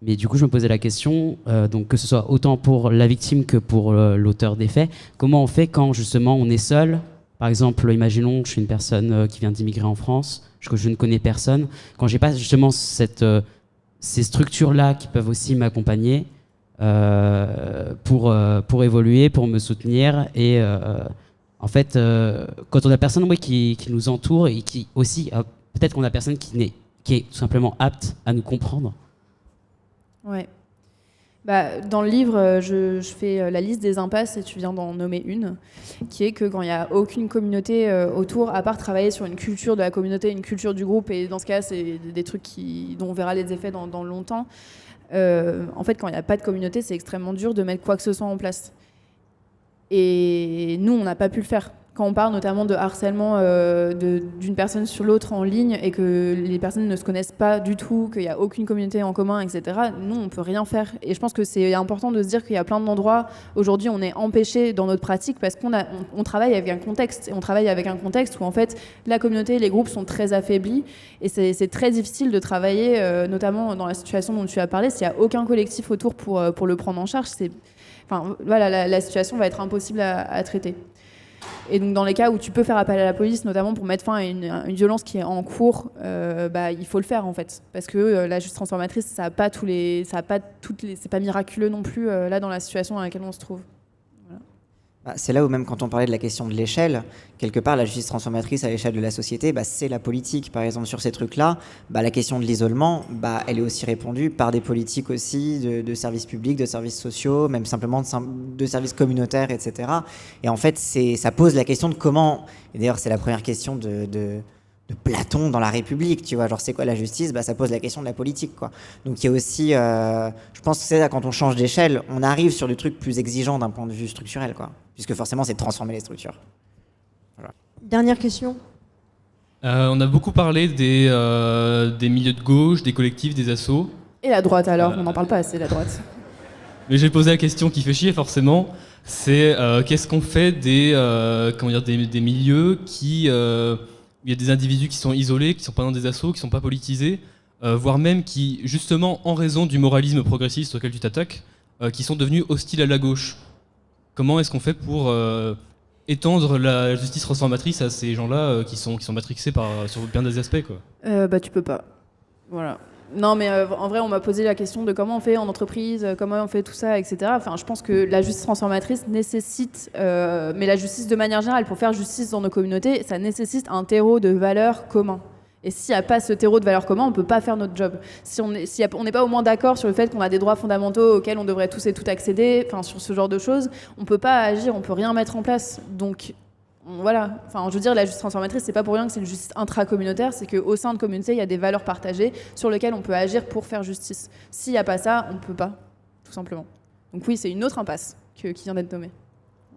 Mais du coup, je me posais la question, donc que ce soit autant pour la victime que pour l'auteur des faits, comment on fait quand justement on est seul? Par exemple, imaginons que je suis une personne qui vient d'immigrer en France, que je ne connais personne. Quand j'ai pas justement ces structures-là qui peuvent aussi m'accompagner pour évoluer, pour me soutenir. Et en fait, quand on a personne qui nous entoure et qui aussi, peut-être qu'on a personne qui est tout simplement apte à nous comprendre.
Ouais. Dans le livre, je fais la liste des impasses, et tu viens d'en nommer une, qui est que quand il n'y a aucune communauté autour, à part travailler sur une culture de la communauté, une culture du groupe, et dans ce cas, c'est des trucs dont on verra les effets dans longtemps. En fait, quand il n'y a pas de communauté, c'est extrêmement dur de mettre quoi que ce soit en place. Et nous, on n'a pas pu le faire. Quand on parle notamment de harcèlement d'une personne sur l'autre en ligne et que les personnes ne se connaissent pas du tout, qu'il n'y a aucune communauté en commun, etc., nous, on ne peut rien faire. Et je pense que c'est important de se dire qu'il y a plein d'endroits, aujourd'hui, on est empêché dans notre pratique parce qu'on travaille avec un contexte. Et on travaille avec un contexte où, en fait, la communauté et les groupes sont très affaiblis. Et c'est très difficile de travailler, notamment dans la situation dont tu as parlé, s'il n'y a aucun collectif autour pour le prendre en charge. La situation va être impossible à traiter. Et donc dans les cas où tu peux faire appel à la police, notamment pour mettre fin à une violence qui est en cours, il faut le faire en fait, parce que la justice transformatrice, c'est pas miraculeux non plus là dans la situation dans laquelle on se trouve. Voilà.
C'est là où même quand on parlait de la question de l'échelle, quelque part la justice transformatrice à l'échelle de la société, c'est la politique. Par exemple sur ces trucs-là, la question de l'isolement, elle est aussi répondue par des politiques aussi de services publics, de services sociaux, même simplement de services communautaires, etc. Et en fait, ça pose la question de comment, et d'ailleurs c'est la première question de Platon dans la République, tu vois, genre c'est quoi la justice? Ça pose la question de la politique, quoi. Donc il y a aussi, je pense que c'est là, quand on change d'échelle, on arrive sur des trucs plus exigeants d'un point de vue structurel, quoi. Puisque forcément c'est de transformer les structures. Voilà.
Dernière question.
On a beaucoup parlé des milieux de gauche, des collectifs, des assos.
Et la droite alors, on n'en parle pas assez, la droite.
Mais j'ai posé la question qui fait chier forcément, c'est qu'est-ce qu'on fait des milieux qui... il y a des individus qui sont isolés, qui sont pas dans des assos, qui sont pas politisés, voire même qui, justement, en raison du moralisme progressiste auquel tu t'attaques, qui sont devenus hostiles à la gauche. Comment est-ce qu'on fait pour étendre la justice transformatrice à ces gens-là qui sont matrixés sur bien des aspects, quoi?
Tu peux pas. Voilà. Non, mais en vrai, on m'a posé la question de comment on fait en entreprise, comment on fait tout ça, etc. Enfin, je pense que la justice transformatrice nécessite, mais la justice de manière générale, pour faire justice dans nos communautés, ça nécessite un terreau de valeurs communs. Et s'il n'y a pas ce terreau de valeurs communs, on ne peut pas faire notre job. Si on n'est pas au moins d'accord sur le fait qu'on a des droits fondamentaux auxquels on devrait tous et toutes accéder, enfin, sur ce genre de choses, on ne peut pas agir, on ne peut rien mettre en place. Donc, voilà. Enfin, je veux dire, la justice transformatrice, c'est pas pour rien que c'est une justice intracommunautaire, c'est qu'au sein de communautés, il y a des valeurs partagées sur lesquelles on peut agir pour faire justice. S'il n'y a pas ça, on ne peut pas, tout simplement. Donc oui, c'est une autre impasse qui vient d'être nommée.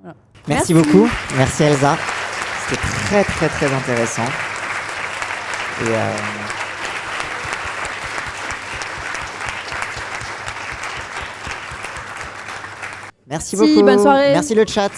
Voilà.
Merci beaucoup. Merci Elsa. C'était très très très intéressant. Et merci beaucoup.
Bonne soirée.
Merci le chat.